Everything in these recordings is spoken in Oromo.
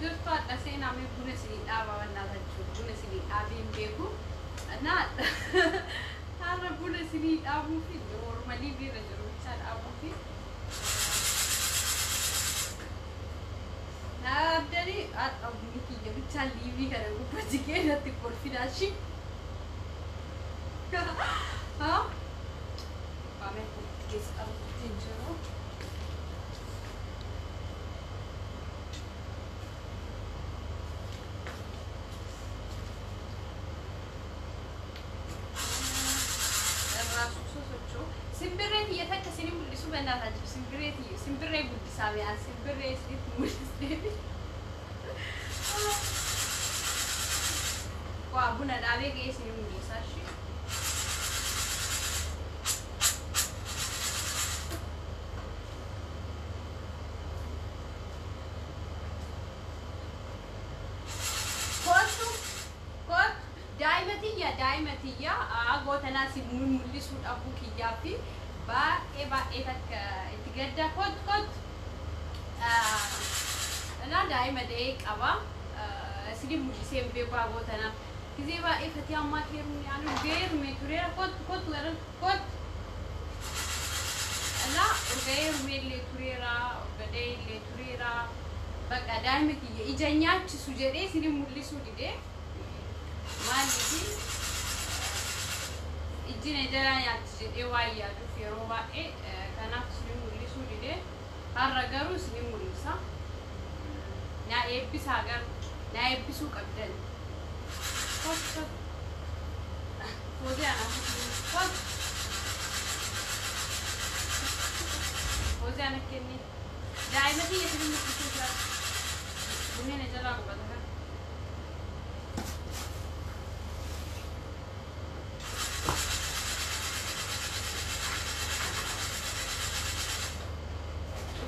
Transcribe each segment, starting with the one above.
jirtu adda seenaa mee buna isinii dhaabaa wannaa jechuudha. Buna isinii dhaabiin beeku. Har'a buna isinii dhaabuu fi normalii biira jiru isaa dhaabuu fi naabdani adda bunni kiyya bichaa liivii kana gubbatti keessatti kolfidaashi. Kami kes artijo. Simbirreeti yata kasini mul'isu banaa jiru simbirree guddisaa mi'aan simbirree isinitti mul'isee waa buna dhaabee ga'ee isinii mul'isaa ishee daa'imatiyya gootana si mul'isuu dhabuu kiyyaa fi baay'ee takka itti gadda kot na daa'ima da'ee qaba sidi mul'isee beekaa gootana kizee baay'ee fatii ammaa keerumni anu geerume tureera kot na geerume illee tureera gadee illee tureera bakka daa'ima kiyya ija nyaachisu jedhee sidi mul'isuu didee maaliif ijine jala nyaatti jedhee waa yaaduuf yeroo baay'ee kanaaf isin mul'isuu didee har'a garuu isin mul'isa naa eebbisaa garuu naa eebbisuu qabdan Hozee ana kenni daa'imati isin mul'isuu jira bunni jalaa qubata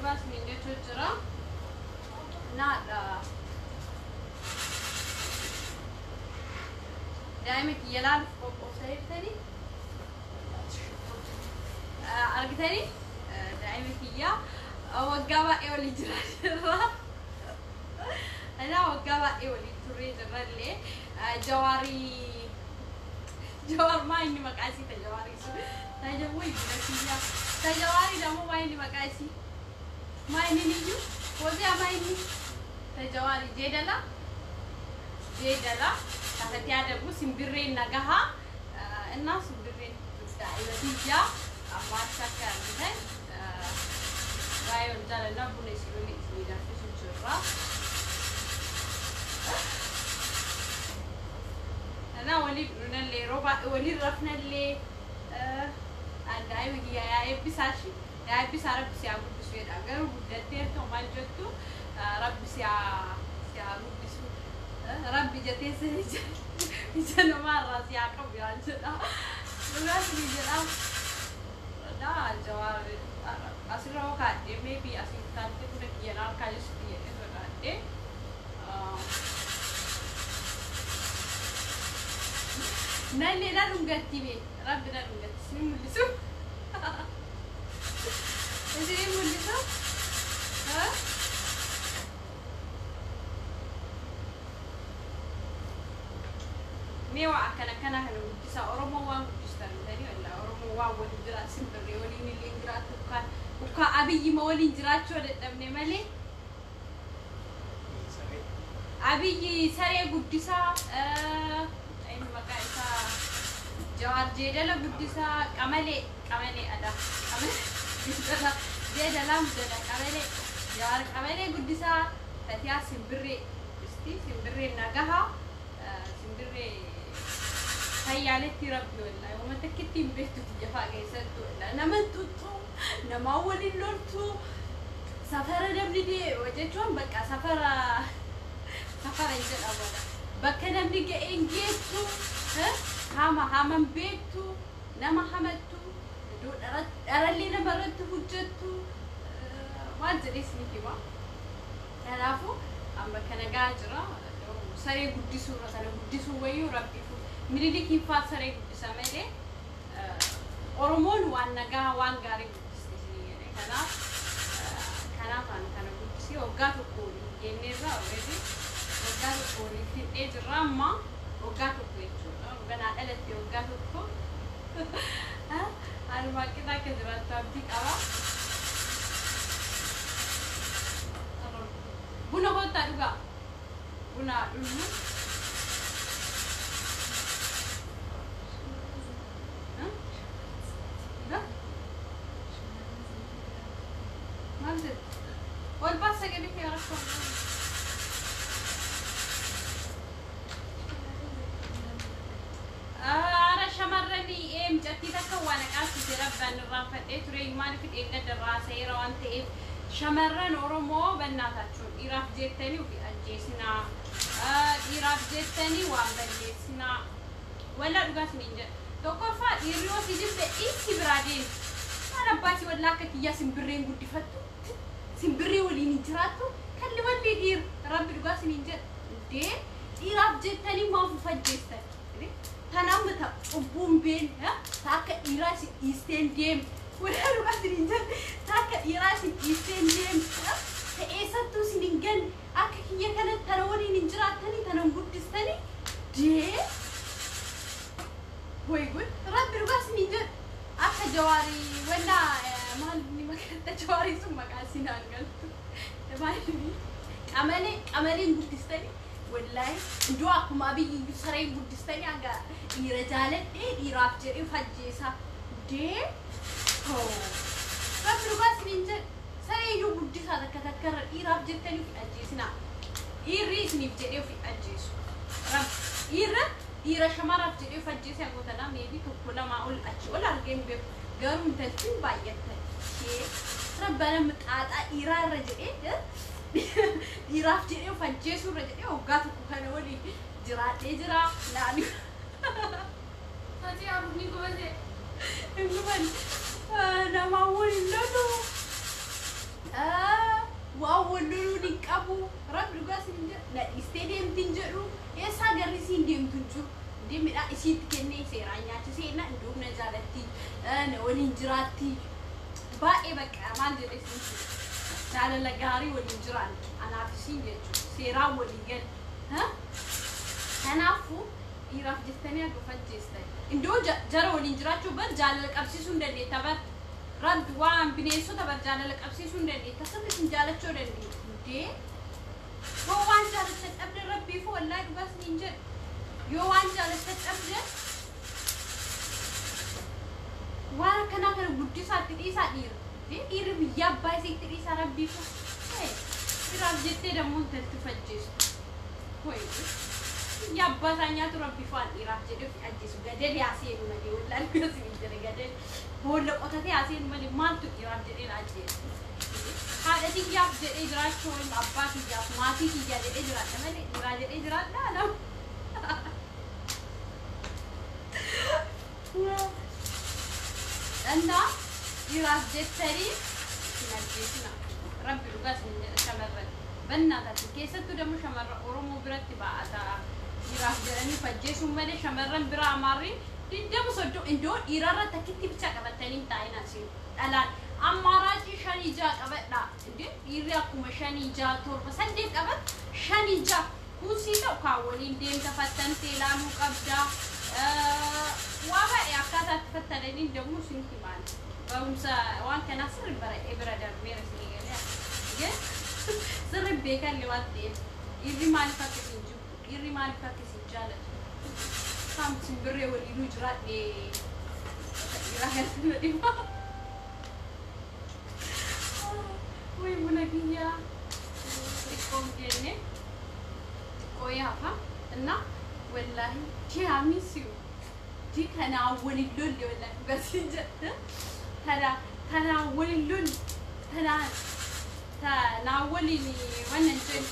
bas minge çocuğa nada daima ki yalan sayırtani argitani daima ki ya wagaba evli jirajra ana wagaba evli turejralle jawar ma inni maqasi ta jawari su ta jawi bidatiya ta jawari da mu ma inni maqasi ما ينيجو وزي ما يني تجواري جدلا تحتي هذا بس سمبرين نجاها الناس سمبرين إذا تيجا أما تكر مثلا رايون جالنا بنيسيروني إذا في سجرة أنا ولي اللي ربع ولي رفنا اللي عندي وجي يا بساشي يا بسارة بسيابو agar buddatee tomal jettu rabbi siya guddisu rabbi jetee ija namarraa siyaa qabu yaa jedha dhugaas ni jedha jawaar asirra hoo kaadhee maybe asii taatee kuna kiyyan harkaa jechuun kiyyan irra kaadhee nallee na dhungatti rabbi na dhungatti si mul'isu Ini mulisa, Mewa akan mulisa orang mau mulisa tadi Allah orang mau wali jerat simperi wali ni jerat buka abi mau wali jerat cuma dalam male abi saya mulisa ini maka isa jawar jedala mulisa kamale ada dia dalam kamele jawar kamele gudisa tatia simbirre isti simbirre nagaha simbirre hayyaletti rabbi wallahi wama takkitti beektu jafa geessattu wallahi nama tuttu nama waliin loltu safara dabni de wajechuun bakka safara jedhama bakka namni ga'een geessu haman beektu nama hamattu darallee namarratti hojjettu waan jedhee isiniif hima. Kanaafuu amma kana gahaa jira saree guddisuurra sana guddisuu wayyuu rabbiif Minilikiin faa saree guddisa malee Oromoon waan nagaa waan gaarii guddiste kanaaf kana guddise asii waggaa tokkooni jenneerraa already waggaa tokkooni fidhee jirra amma waggaa tokko jechuudha ganaa dhalatte waggaa tokko halumaa qixa akka jiraattu abdii qaba buna kottaa dhugaa buna dhugnu مالزت والباسة قبل يا رسول أنا شمرني جتي تكوانا قاسي تربى الرافد تري ما نفيد إلا الراسة يروان تيف شمرن أورمو بناتشون إيراف جتني وفي أجيسنا إيراف جتني وأبليسنا ولا رجعت نينجا تكفى إيروس يجيب إيش برادين أنا باسي ولا كتيا سمبرين قدي فتو سمبري ولي نجراتو كل ولي دير رب رجعت نينجا دي إيراف جتني ما في فجيستا تنام بتا أبوم بين ها تاك إيراس إيستين ديم ولا رجعت نينجا تاك إيراس إيستين ديم تأسا تو سنينجن أكيد كانت تناولي نجراتني تنام قديستني دي هو يقول رب رجعت نينجا أخا جواري ولا مالني ما كنت جواري ثم قاسين قلت مالني عملي بودستاني والله دعاء ما بيجي يسرعي بودستاني أجا يرجالت يراف جري فجيسا دي هو رب رجعت نينجا سرعي يو بودسا تكتكر يراف جرتني في أجيسنا يريس نيجري في أجيس رب إيرا شمارة جدي فجيسي أقول أنا ميبي كولا ما أقول أشي ولا أرجع بيب قارون تلفين بايته شيء ربنا متعاطى إيرا رجعي إيرا جدي فجيسو رجعي وقاتو كهنا ولي جرا ناني هذي أبني كوزي إنكمان أنا ما أقول لونه وأول لونه نكابو رب رجعت نجى لا استديم تنجرو إيش هاجر سينديم تنجو دي من أشيد كني سيرانيا تسينا ندوم نجارتي أنا ولينجراتي باقي بك أمان جلسين على الجاري ولينجران أنا أفسين جتو سيرا وليجن ها أنا أفو يراف جستني أقفل جستني إندو جرا ولينجراتو بس جالك أبسيسون دني تبر رد وان بنيسو تبر جالك أبسيسون دني تسمى سنجالك شو دني دي هو وان جالس تقبل ربي فوق الله بس نينجر يو وان جالس تقبل وانا كنا بدي ساتري ساتير إير بيا بايسي تري ساربي فوق إير أبجت دمون تلتفجس هوي يا باسانيا تربي فوق إير أبجت في أجلس قدر ياسين مالي ولا الكوس نينجر قدر هو اللي قطعتي ياسين مالي ما تو إير أبجت الأجلس هذا تيجي أبجت إجراء شوي أبا تيجي ما تيجي إجراء تمام إجراء لا أنا يراف جتري نجيسنا ربي لقاس من شمرة بنات كيسة تدمو شمرة أورمو برتبا أتا يراف جراني فجيسو مالي شمرة برا ماري تدمو صدق إندو إيرارة تكتي بتشاك بتنين تاينا سيو الآن أماراتي شاني جا قبل لا إندي إيرياكم شاني جا تور بس عندي قبل شاني جا كوسيتا وكاولين ديم تفتن تلامو قبدا وابا يأكاد تفتنين دمو سنتي مان بمسا وان كان سر إبرة ميرس نيجي جه سر بيكا لواتين إيري مالي فاكسين جو إيري مالي فاكسين جالت كم سنبرة ولينو جرات لي يراهن سنودي ما وي مناقيا تكون جنة ويا فا إننا والله كامي سيو دي كان أول اللون ولا بس جد كان أول اللون كان أولي وانا جن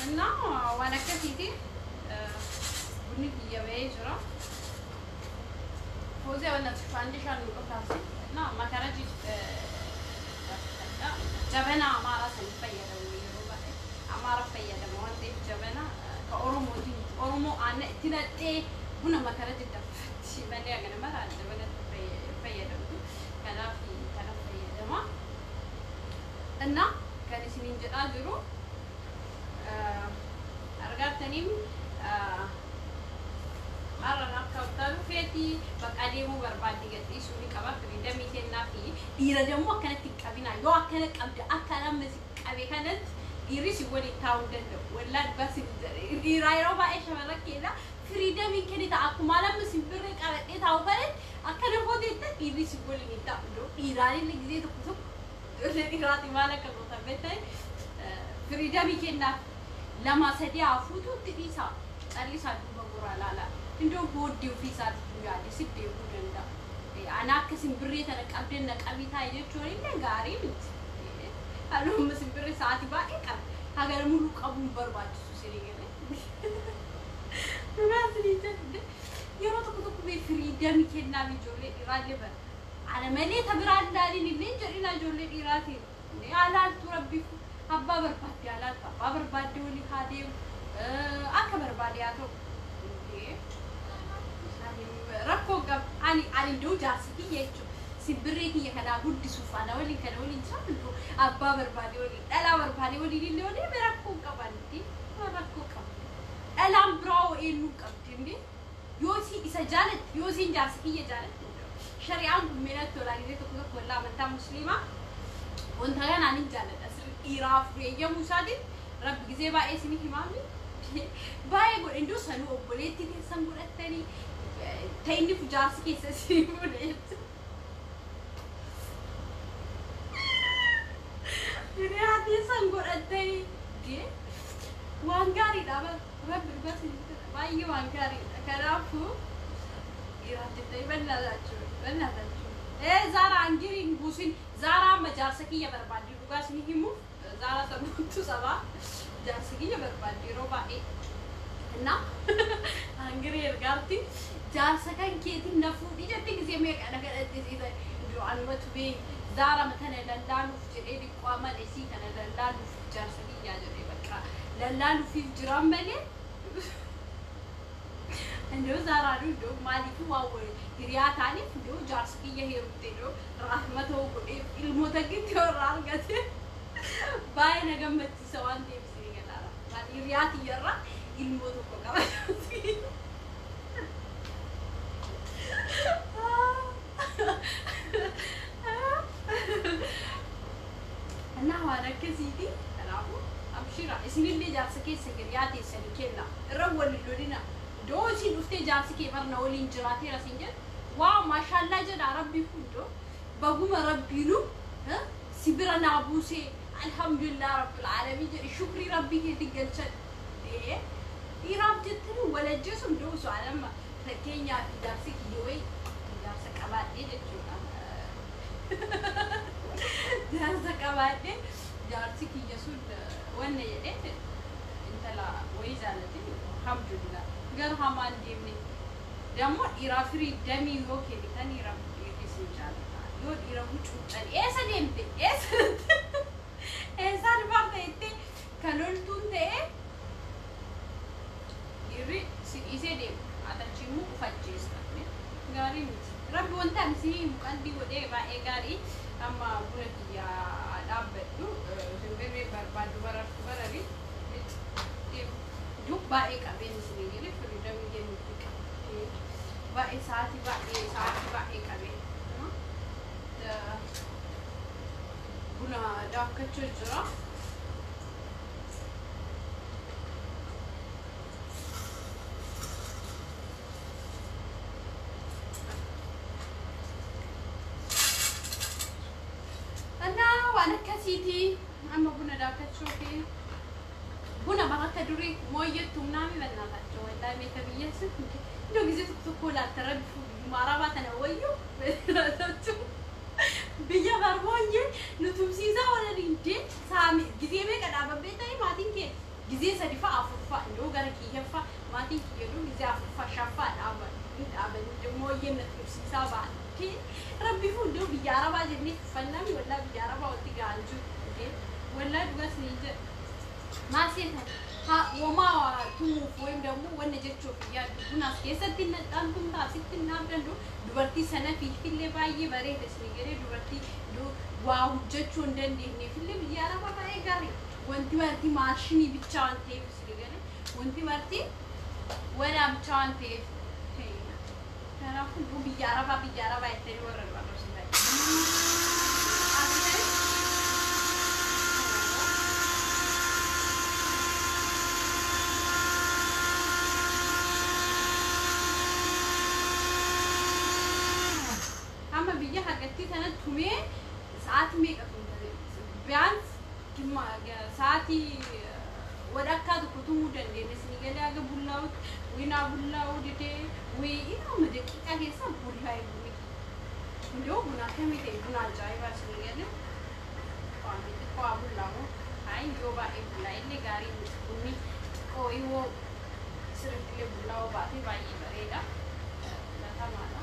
إننا وانا كثيتي بني في يبيجرا هو زي ولا تفاندي شان نقطاسي لا ما كرجي جبنا أمارة سنفيا أمارة فيا لما وانت جبنا كأورمو دي أورمو أنا تنادي بنا ما كرجي دفعتي بني أنا ما رأيت بنا فيا لما كنا فيا لما እና ከነሲን እንጀጣ ጅሩ አርጋተኒም marana kautalu feti bakademu barbadi gati suni kaba freedom itenna fi dira demo akkanatti qabina yo akkana qabda akkana mesi qabe kanat diri si wali taawdendo wallad bas dira yoba esha malakela freedom ikenita akuma lam simbire qabade taawbale akkana hodetta diri si wali nitawdo dira ni gize to kutu dirati malaka to tabete freedom ikenna lama sedi afutu tidisa alisa duba guralala እንደው ቦዲው ፊሳት ይያለ ሲደው ደንዳ አናከ ሲምብሬ ተነቀብደና ቀቢታ አይደች ወይ ለጋሪ ልት አሉም ሲምብሬ ሰዓት ባቂ ቀር ሀገር ሙሉ ቀቡን በርባጭ ሲሪገለ ራስ ሊተደ የሮት ኩቱ ፍሪደም ይከና ቢጆሌ ይራለበ አለ መሌ ተብራዳሊን ለንጀሪና ጆሌ ይራቲ ያላል ተረቢኩ አባ በርባዲ ያላል አባ በርባዲ ወሊ ካዴው አከበር ባዲያቶ ركوب أني دو جاسكي يجو سبريتي يكنا غود سوفانا ولي كنا ولي نشاملو أبا بربادي ولي ألا بربادي ولي لي ولي بركوب كبانتي بركوب كم ألام براو إنو كبتيني يوسي إسجالت يوسي جاسكي يجالت شريعة منات تولاني تقول كلا منتا مسلمة وانتهى ناني جالت أصل إيراف يا مساعد رب جزيبا إسمي همامي باي يقول إندو سنو أبوليتي تسمعون الثاني تيني في جاسكي سيسيمونيت يعني هذه سنقول الثاني دي وانقاري دابا رب بس باي وانقاري كرافو يراتي بنا ذاتشو إيه زارا انجري نبوسين زارا ما جاسكي يا بربادي لغاس نهيمو زارا سموتو سبا جاسكي يا بربادي روبا إيه نا انجري رجعتي جالسكان كيتي نفودي جتي زي ما انا قلت اذا جو عن وتبي زارا مثلا لندانو في جريدي قامه لسي كان لندانو في جالسكي يا جري بقى لندانو في جرام ملي انو زارا دو مالكي واو رياتاني دو جالسكي يهيرتي دو رحمته قدي المتقين تورارغت باي نغمت سوان دي بسي قال مالي رياتي يرا الموتو كما أنا هوانا كزيدي ألعبو أمشيرا اسمي اللي جالسكي سكرياتي سنكينا الرول اللولينا دوشي نفتي جالسكي برنا ولين جراتي رسينجل واو ما شاء الله جد ربي فندو بقوم ربينو ها سبرنا أبوسي الحمد لله رب العالمين شكري ربي كده قلت إيه إيراب جتني ولا جسم دوسو على ما فكينيا في جالسكي يوي جالسك أبادي جتونا جالسك أبادي جالسكي يسود وانا يدين انت لا ويزالتي الحمد لله غير همان ديمني دمو إيرافري دمي يوكي بتاني إيراب يكسي جالتا يود إيراب وچوطان إيسا ديمتي إيسا دبارتا إتي كنولتون تي يري سيدي ديم أتاچيمو فجيستا غاري ميتي رب وانت امسي مقدي ودي باي غاري اما بولتي يا دابتو سمبري برباد براري دو باي كابين سيني فريدم جيم باي ساعتي باي كابين بنا داكچو جرا كاسيتي أما بنا داكتشوكي بنا مرة دوري موية تمنامي بنا تاتشو ولا ميتابية سكنك لو جزيت تقولا ترى مرابا تنويو بنا تاتشو بيا بربوني نتوسيزا ولا رينتي سامي جزية ميك أنا ببيتاي ما تينكي جزية سديفا أفوفا لو غير كيهفا ما تينكي يدو جزية أفوفا شافا أبا موية نتوسيزا بعد ربي فندو بياربا جني فنامي ولا بياربا وتي غانجو ولا دوغاس نيجا ما سيتا ها وما تومف وين دمو وانا جتشوف يا ناس كيسة أنتم تاسيت النابدن دوبرتي سنة في اللي باي بريد اسمي غير دوبرتي دو واو جتشون دن دهني في اللي بيجارا بابا إيجاري وانتي مرتي ماشيني بتشان تيف اسمي غير وانتي مرتي وانا بتشان تيف هي أنا أقول بيجارا بابا يتري ورا الوالو سبعي بيجي حاجتي ثلاث تومي ساعات ميك اب بيانس كم ساعتي ودكاد كتوم دندي نسني قال يا بولاوت وينا بولاوت دي وينا مدكي كان يسا بولاي بوي ندو بنا كمي تي بنا جاي باسني قال قامي تقوا بولاو هاي يوبا اي بولاي اللي غاري مسكوني او يو سرت لي بولاو باتي باي بريدا لا تماما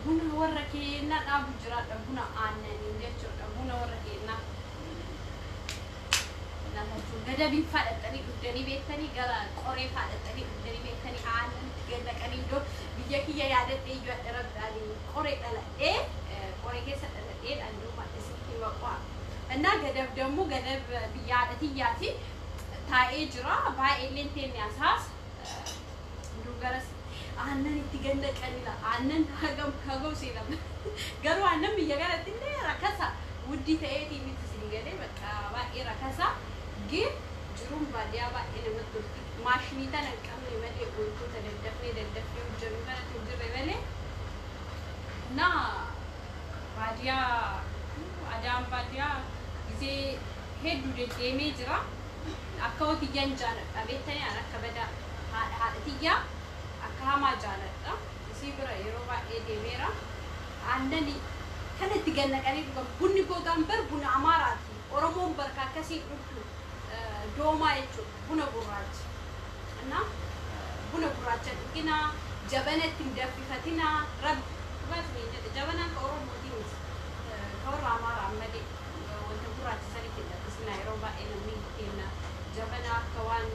بنا وركينا أبو جراد بنا عنا نيجي بنا وركينا نحن قد بيفعل تاني قدني بيت تاني قال قري فعل تاني قدني بيت تاني عنا تقدر كاني دو بيجي يا يادة تيجي رب دالي قري على إيه قري كيس على إيه عنده ما تسمي وقع أنا قد بدمو قد بيادة تيجي تاي جرا باي إلين تاني أساس دوغرس عنن تيجند كانيلا عنن هاجم سيلم قالوا عنن بيجارة تيجي ركاسة ودي تأتي متسيني قالي بقى ركاسة جي جروم بعديها بقى إنه متدور ماشيني تانا كامل مالي قلتو تدفني وجميع تنجر مالي نا بعديها أدام بعديها إذا هيدو الجيمي جرا أكو تيجان جانا أبيتني أنا كبدا تيجا أكاما جانا يسيبرا يروبا إيديميرا عندني كانت تجنا كانت بني بودامبر بنا عماراتي أورمون بركا كسي بقول دوما يشوف بنا براج أنا بنا براج كنا جبنة تندفي فتنا رب بس مين جبنة كأورمون دينس كأور عمارة عملي وانت براج سري كده بس نيروبا إنه كنا جبنة كوان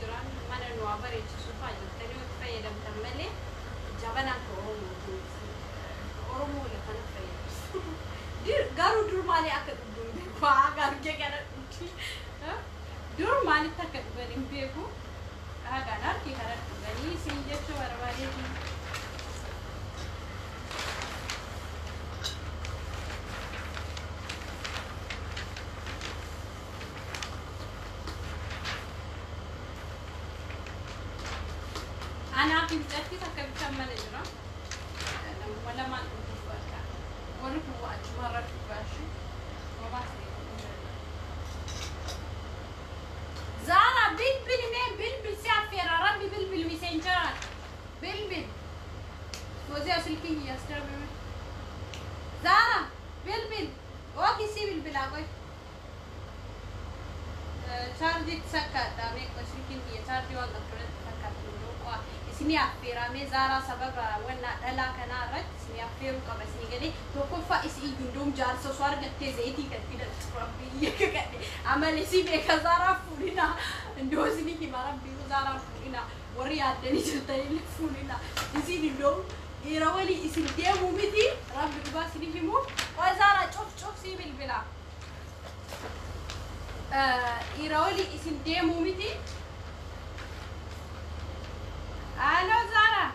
جران من النوابر يشوفها جتني وتفيد مكملة جبنة كأورمون دينس أورمو اللي كان فيه دير دور مالي أكيد بدون بيكو قارو كي كانت دور مالي تكت بدين بيكو قارو كي كانت بدين سينجت شو وربالي أنا أكيد جاتي تكت كمل إجرا ولا ما ورك وقت مرة تباشي وما زارا بلبل مين بلبل سافر ربي بلبل ميسنجر بلبل وزي أسلكي هي أسترب زارا بلبل وأكيد سي بلبل أقول شاردي تسكت دامك أسلكي هي شاردي وقت كرت تسكت منه اسمي أفيرا مزارا سبب ولا لا كنا رد اسمي أفيرو كبسني قالي توقف فايس يجندوم جالس صار قد زيتي كده ربي كده عمل اسمي بكزارا فورينا ندوزني كي مرة بيزارا فورينا وريات دني جلتي فورينا اسمي ندوم يروالي اسمي ديمو مدي ربي باسني كيمو وزارا شوف سي بالبلا يروالي اسمي ديمو مدي ألو زارا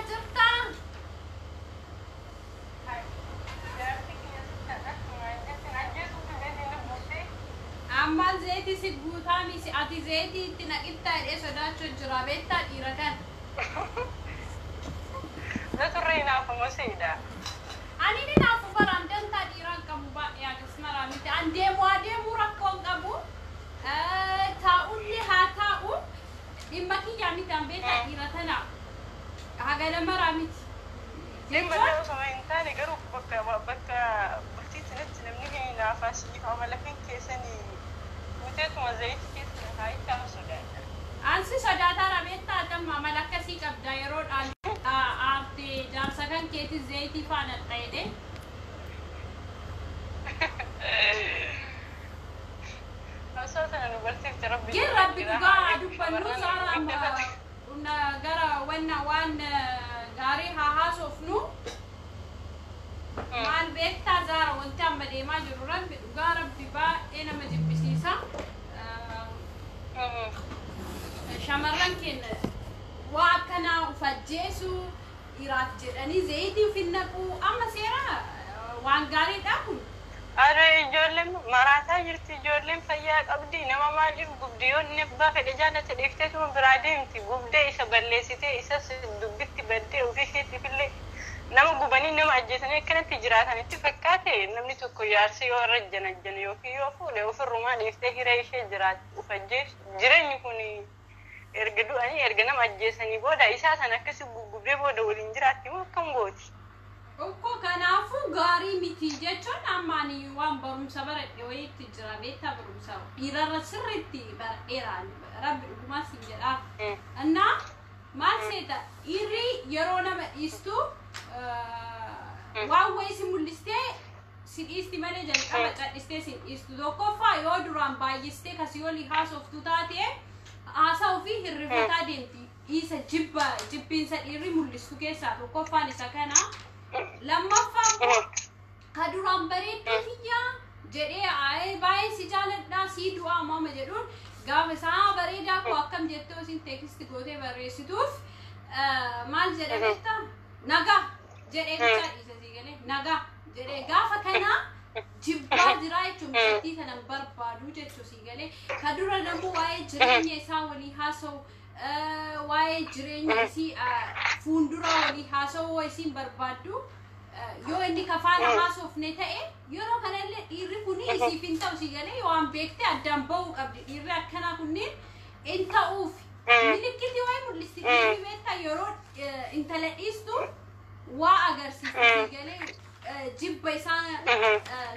جبتا أما زيتي سيبوتامي سيأتي زيتي تنقلتا إيش داتشو جرابيتا إيركان لا ترينا فمسيدا أنا نافو برام دنتا إيران كمبا يا جسمرا ميت أنديمو ركون كابو تاؤلي هاتاؤ إمكي يعني تنبيتا إيرتنا هذا لما رامت لما لو سمعين تاني قرب بكا بكتي تنتنا مني نافاسي كما لكن كيسني وتيت ما زيت كيسني هاي كما سودان أنسي سوداتا رامتا تم ملكسي كبدا يرود آفتي جارسكان كيتي زيت فانا القيدة أساسا أنا برتيت ربي جل ربي قاعد وبنوز على ما قلنا قرا ونا وان قاري ها سوفنو مع البيت تازارا وانت عملي ما جرو ربي قارب ببا انا ما جبسيسا شمرن كن وعكنا وفجيسو يرات جراني زيدي وفي النبو اما سيرا وان قاري تاكل أرى جولم مراتا جرتي جولم فيا أبدي نما ما جيب قبديون نبى في الجانة تلفتة وبرادين تي قبدي إسا بلسيتي إسا دبتي بدي وفي شيء في اللي نما قبني نما أجتني كانت تجرات أنا تفكاتي نمني تكويارسي ورجنا الجن يوفي يوفو وفي الرومان يفتح رئيس جرات وفجيش جرني يكوني إرجدو أني إرجنا ما أجتني بودا إسا أنا كسب قبدي بودا ولينجراتي ما كم بودي Oko kanafu gari miti jechuun ammaanii waan barumsa baradhe wayiitti jira beektaa barumsa dhiirarra sirriitti baradheeraan rabbi dhugumaa siin jedhaaf annaa maal seeta dhiirri yeroo nama dhiistu waan wayii si mul'istee si dhiisti malee jalqaba cadhistee si dhiistu tokkoffaa yoo duraan baay'istee kasii olii haasoftu taate haasaa ofii hirrifataa deemti dhiisa jibbiinsa dhiirri mul'istu keessaa tokkoffaan isa kana لما فاقو كدران بريد فيا جدي آي باي سجالة ناسي دعاء ماما جدون قام ساعة بريد أكو أكم جتو سين تكست قوتي بريسيتوف مال جدي بيتا نجا جدي كتير إيزازيجله نجا جدي قافة كنا جبا دراي تمشتي ثنا بربادو جتو سيجله كدران نمو واي جريني ساولي هاسو واي جريني سي فوندورا ولي هاسو ويسين بربادو يو إني كفانا هاسو فنتاء يورو كان اللي يرفوني يسي فينتا وسيجالي يو عم بيكتي أدم بو قبل يرى كنا كنين إنت أوفي ملكتي واي ملستيكي بيتا يورو إنت لقيستو وأجر سيجالي جيب بيسان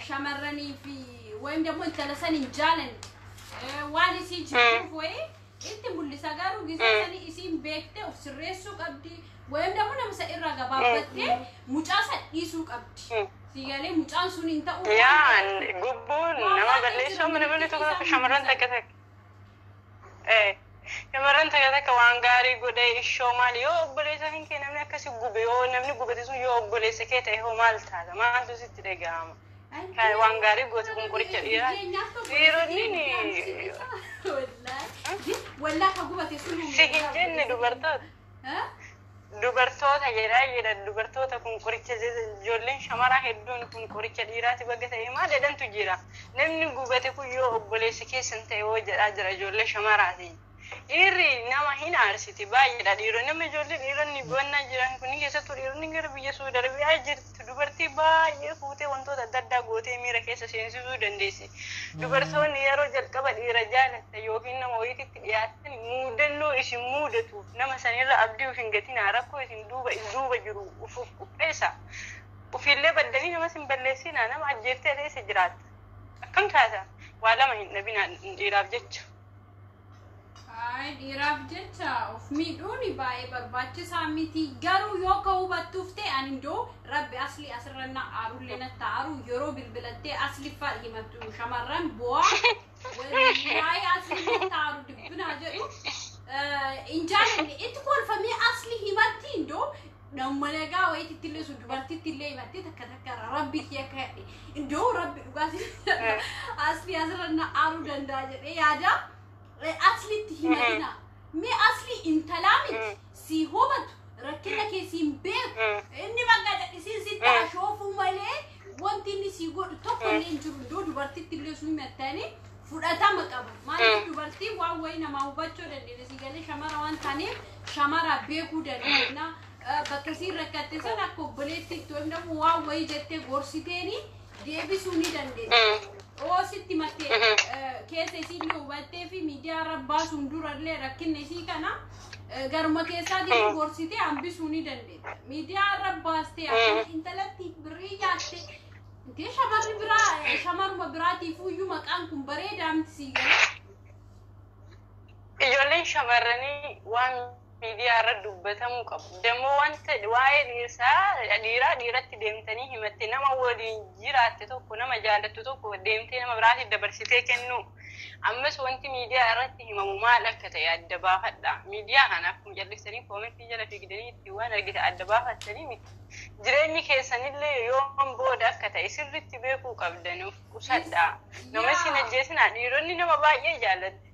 شمرني في وين دمو إنت لساني جالن واني سي جيبو فوي إنت ملسا قارو جزاساني إسين بيكتي وفسرسو قبدي وين دمونا مسائر رقبابتي مجاسة إيسو قبدي سيجالي مجان سوني انت أوه يا قبون نما بليشو من بلي تقول شمران تكتك إيه شمران تكتك وانغاري قدي إشو مالي يو بليسا هنكي نمني كسي قبي يو نمني قبي تسو يو بليسا كيتا هو مالتا ما عنده ستي دقام كان وانغاري قوتي كون كوريكا إيرا إيرونيني والله حقوبة يسولو سيكين جنة دوبرتوت dubartoota jedha dubartoota kun qoricha ijoolleen shamaraa hedduun kun qoricha dhiiraati bagga ta'e maal jedhantu jira namni gubate kun yoo obboleessa keessan ta'e yoo jedhaa jira ijoollee shamaraati dhiirri nama hin aarsiti baay'eedha dhiironni nama ijoollee dhiironni bonnaa jiran kun keessattuu dhiironni gara biyya Suudaan biyyaa jirtu dubartii baay'ee fuutee wantoota adda addaa gootee miira keessa seensisuu dandeessi dubartoonni yeroo jalqaba dhiira jaalatta yookiin nama wayititti dhiyaatan muudannoo isin muudatu nama sanirra abdii hin gatinaa rakkoo isin duuba jiru ufuuf qopheessa ufillee baddanii nama sin balleessinaa nama ajjeeftee dheessa jiraatta akkam taata waa lama hin dhabinaa dhiiraaf jecha Ay, dhiiraaf jecha of miidhuuni baay'ee barbaachisaa miti garuu yoo ka'uu battufte ani indoo rabbi asli asirranna aarullee natta aaru yeroo bilbilattee asli far himattu shamarran bu'aa waayee asli natta aaru dibbinaa jedhu injaalanne itti kolfamee asli himatti indoo namalagaa wayititti illee sun dubartitti illee himattee takka rabbi kiyya kadhe indoo rabbi dhugaasi asli asirranna aaruu danda'a jedhee yaada أصلي تهمنا مي أصلي أنت لامت سي هوبت ركنا كيسين بيت إني ما قاعد يصير ستة أشوفه ملأ وانتي نسي يقول تقول إنجرو دو دبرتي تبلي سوي متاني فرأتا مكابو ما نجي دبرتي وين ما هو بتشو دني نسي قال شمارة وان تاني شمارة بيكو دني نا بكسير ركعتي سنا كوبليتي تومنا وين جتة غورسيتيني ديبي سوني دني oo sitti mattee keessa isii hubattee fi miidiyaa rabbaa sun durallee rakkinne isii kana garuma keessaa deemu gorsitee hambisuu ni dandeetta. Miidiyaa rabbaastee akkuma intalatti birrii nyaatte intee shamarri biraa shamaruma biraatiif iyyuu maqaan kun bareedaa miti sii gala. Ijoolleen shamarranii waan miidiyaa irra dubbatamuu qabu. Demoo wanta waa'ee dhiiratti deemtanii himatte nama waliin jiraatte tokko nama jaalattu tokko deemtee nama biraatti dabarsitee kennu. Ammas wanti miidiyaa irratti himamu maal akka ta'e adda baafadha. Miidiyaa kana akkuma jallisanii koomentii jala fiigdanii itti waan argite adda baafattanii miti. Jireenyi keessanillee yoo booda akka ta'e sirriitti beekuu qabdan of qusadha. Nama isin ajjeesinaa dhiironni nama baay'ee jaallatu.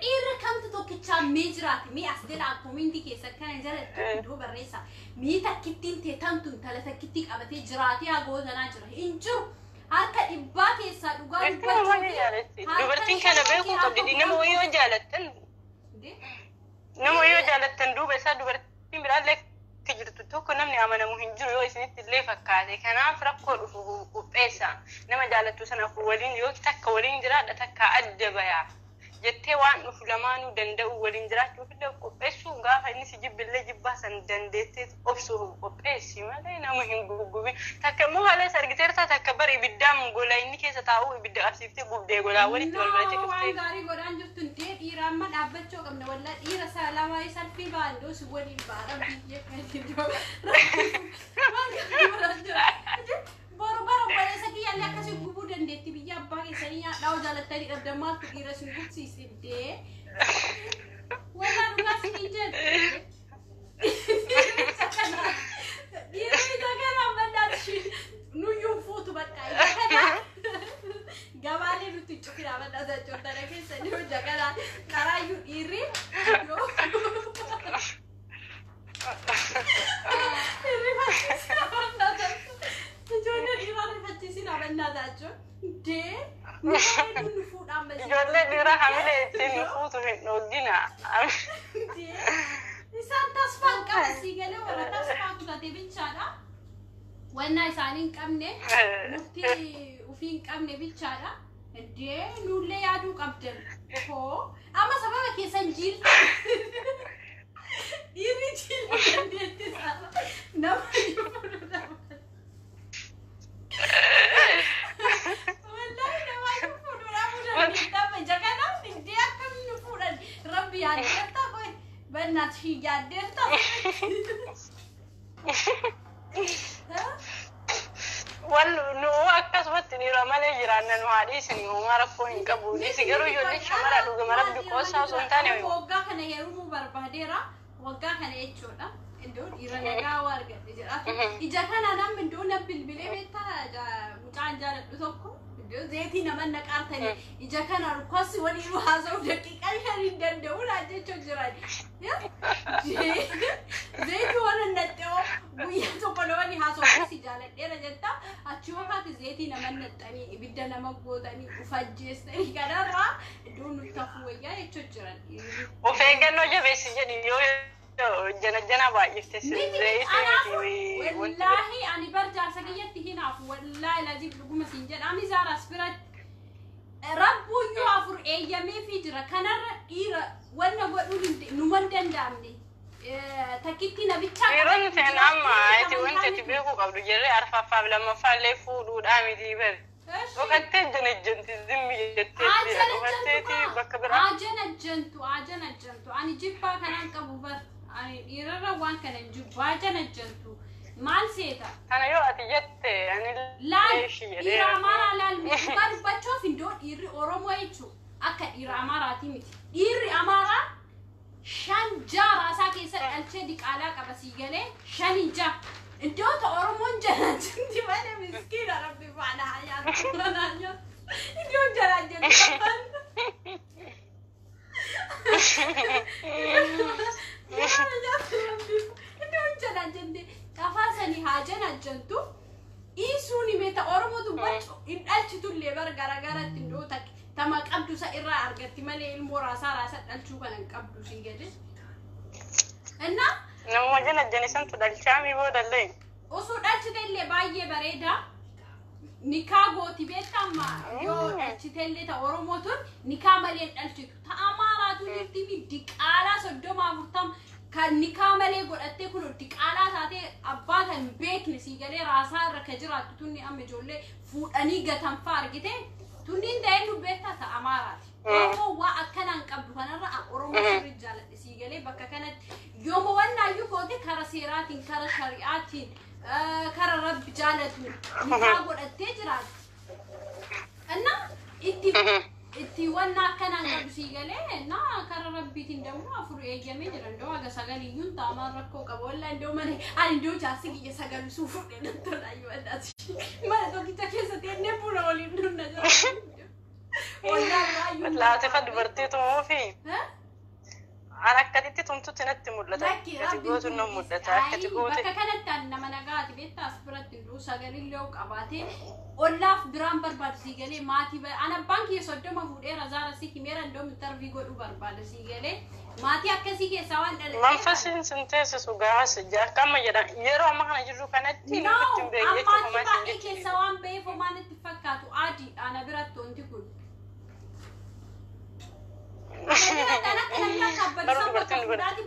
Dhiirri kamtu tokkichaa mee jiraate mee as jala koomentii keessa kana jala iddoo barreessa. Mee takkittiin teetantuun tala takkitti qabatee jiraatee hagootanaa jira. Hin jiru. Harka dhibbaa keessaa dhugaa dubbachuu. Dubartiin kana beekuu qabdi. Nama yoo jaalattan. Nama yoo jaalattan duuba isaa dubartiin biraallee jirtu tokko namni amanamu hin jiru yoo isinitti illee fakkaate. Kanaaf rakkoo dhufu qopheessa. Nama jaalattu sanaaf waliin yoo takka waliin jiraadha takka adda bayaa. Jettee waan dhufu lamaanuu danda'u waliin jiraachuuf illee qopheessuu gaafa inni si jibbillee jibbaa san dandeettee obsuuf qopheessi malee nama hin guggubin. Takka immoo haala argiteertaa takka bara ibiddaan gola inni keessa taa'uu ibidda qabsiiftee gubdee golaa walitti wal biratti dhuftee. Waan gaarii godhaan jirtu dhiira amma dhaabbachuu qabna wallaa dhiira salamaa salphii baandoo si waliin baara biyya kan jiru. Waan gaarii godhaan jira. Bara waleessa kiyyalle akkasii gubuu dandeetti biyya abbaa keessanii nyaadhaa jaalattanii dhabdammaattu dhiira sin gubsiisindee. Walaa dhugaa sinii jedhe. Dhiira isa kana ammannaatti nuyyuu fuutu bakka isa kana. Gabaalee nuti cufina amannaa sochootana keessanii hojja kana karaayyuu dhiirri. Ijoollee dhiiraa hamilee ittiin nufuutu hin dhoggina. Isaan tasfaan qaba sii galee warra tasfaa kutatee bichaadha. Wannaa isaanii hin qabne murtii ufii hin qabne bichaadha. Nullee yaaduu qabdan. Amma sababa keessan jiilti. Dhiirri jiilti dandeetti isaa. Nama hin fuudhu. Rabbi yaaddeerta koy bannaat fi yaaddeerta. Nu akkasumatti dhiira malee jiraanna nu haadhii isin uumaa rakkoo hin qabu. Dhiisi garuu ijoollee shamara dhugama rabbi qoosaa osoo hin taane. Waggaa kana heerumuu barbaadeera. Waggaa kana jechuudha. Iddoo dhiira nagaa waa argadhe jedha. Ija kana namni iddoo na bilbilee beektaa mucaan jaaladhu tokko. Zeetii nama naqaartanii ija kana rukkoosi waliin haasa'u daqiiqaa shaniin danda'u laajjechuu jiran. Zeetii waan naxxeoo guyyaa tokko namni haasa'u si jaaladheera jetta achi waqaati zeetii nama naxxanii ibidda nama gootanii ufajjeessanii kanarraa iddoo nutti hafuu wayyaa jechuu jiran. Of eeggannoo jabeessi jedhi yoo jana baay'ifte zeetii wallahi ani barjaarsa kiyyatti hinaafu wallahi laziif dhuguma siin jedha ani zaaras biratti rabbuyyuu afur eeyyamee fi jira kanarra dhiira wanna godhuu numan danda'amne takkitti nabichaa dhiironni seen amma ati wanti ati beekuu qabdu jirre arfaffaaf lammaffaallee fuudhuudhaa miti bari. Dhokkattee janajjanti zimmi jettee dhokatteeti bakka biraa. Ajanajjantu ani jibbaa kanaan qabu bar. Ani dhiirarra waan kana jibbaa janajjantu maal seeta? Kana yoo ati jette ani leeshii jedhee. Dhiira amaaraa laal dhugaa dubbachuuf iddoo dhiirri Oromoo jechuun akka dhiira amaaraati miti. Dhiirri amaaraa shan jaara isaa keessa dhalchee diqaalaa qaba sii galee shani ja'a. Iddoo ta Oromoon janajjanti malee miskiina rabbi faana hayyaatu. Iddoo janajjanti. Afasani hajana jantu isuni meta Oromo dubbachu indalchitu lebar garagaratti ndota tama qabdu sa irra argatti male ilmo rasa dalchu kanan qabdu singede enna namo jana santu dalchami bodalle osu dalchitelle baay'ee bareeda nikaa gooti beekama yoo dalchitelle ta Oromo tun nikaa male dalchitu ta amaaraatu nitti diqaala soddoma furtam kan nikaa malee godhattee kun diqaalaa taatee abbaatan beekne sii galee raasaa irra ka jiraattu tunni amma ijoollee fuudhanii gatanfaa argite tunniin ta'ee dubbeetta ta amaaraati. Oromoo waa akkanaan qabdu kanarra Oromoo sirri jaaladhe sii galee seeraatiin kara shari'aatiin kara rabbi jaalatu nikaa godhattee jiraatti እና itti wanna akkanaan qabu sii galee na kara rabbiitiin dammoo afur eeyyamee jira ndoo aga sagaliyyuun taamaan rakkoo qabu walla ndoo mana ani ndoo jaarsi kiyya sagalusuu fudhee dantoodha yoo addaati mana tokkicha keessatti ennee buna waliin dhunna jira walla raayyuu laate fa dubartii tumuu fi ana akkatitti tumtutti natti mul'ata akkati gootu nan mul'ata akkati goote bakka kanatti ani nama nagaati beektaa as biratti nduu sagalillee qabaatee ollaaf biraan barbaadu sii galee maatii ana baankii soddoma fuudheera zaara si himeera ndoom intervii godhu barbaada sii galee maatii akkasii keessaa waan dhalatee manfasiin sinteesisu gaas akkama jedhan yeroo amma kana jirru kanatti nutti hin beekne jechuudha maatii keessaa waan beef homaan itti fakkaatu adii ana biratti wanti kun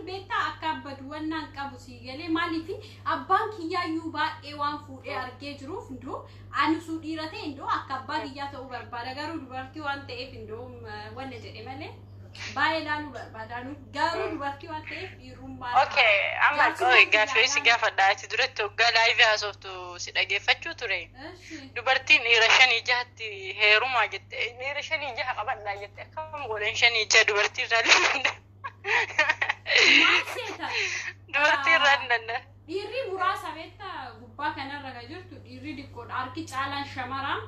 beektaa akka abbadu wannaan qabu sii galee maaliif abbaan kiyyaayuu baay'ee waan fuudhee argee jiruuf ndoo ani suu dhiira ta'e ndoo akka abbaa kiyyaa ta'uu barbaada garuu dubartii waan ta'eef ndoo wanna jedhe malee baay'ee laaluu barbaadaanu garuu dubartii waan ta'eef dhiirummaa okay amma qoy gaafee si gaafadhaa itti duratti hoggaa laayivii haasoftu si dhageeffachuu ture dubartiin dhiira 5-6tti heerumaa jette dhiira 5-6 qabadhaa jette akkam godhan 5-6 dubartii irraa dubartii irraa danna dhiirri muraasa beektaa gubbaa kanarra ga jirtu dhiirri dhiqqoodha harki caalaan shamaraa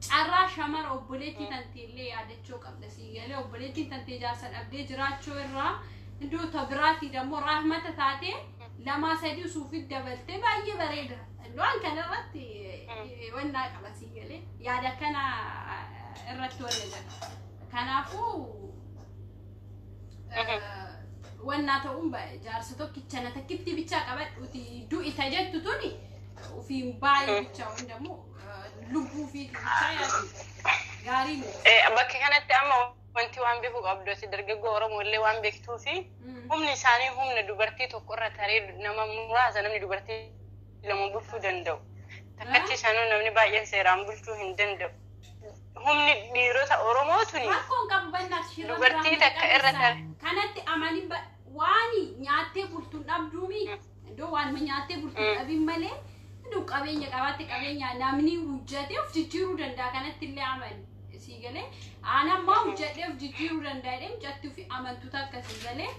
carraa shamara obboleettii tanteellee yaadachuu qabda sii galee obboleettiin tantee jaarsa dhabdee jiraachuu irraa ndoo tabiraatii dammoo rahmata taate lama sadii suufit dabaltee baay'ee bareeda waan kanarratti wannaa qaba sii galee yaada kana irratti wanna jedha kanaafuu wanna ta'uun jaarsa tokkicha na takkitti bichaa qabadhuuti du'i tajettu tuni ufiin baay'ee bichaa hundammoo lubbuu fi bichaa yaadu gaarii bakka kanatti amma wanti waan beeku qabdooti dargaggoo Oromoo illee waan beektuu fi humni isaanii humna dubartii tokko irra taree nama muraasa namni dubartii lama bulchuu danda'u takkatti isaanuu namni baay'een seeraan bulchuu hin danda'u humni dhiirota Oromoo tuni rakkoon qabu bannaas dubartii takka irra tare kanatti amanii waan nyaattee bultuun dhabduumi ndoo waan nyaattee bultuun dhabin malee ndoo qabeenya qabaatte qabeenya namni hojjate of jijjiiruu danda'a kanatti illee amani sii galee aanammaa hojjadhee of jijjiiruu danda'edhe jattuu fi amantuu takka sii galee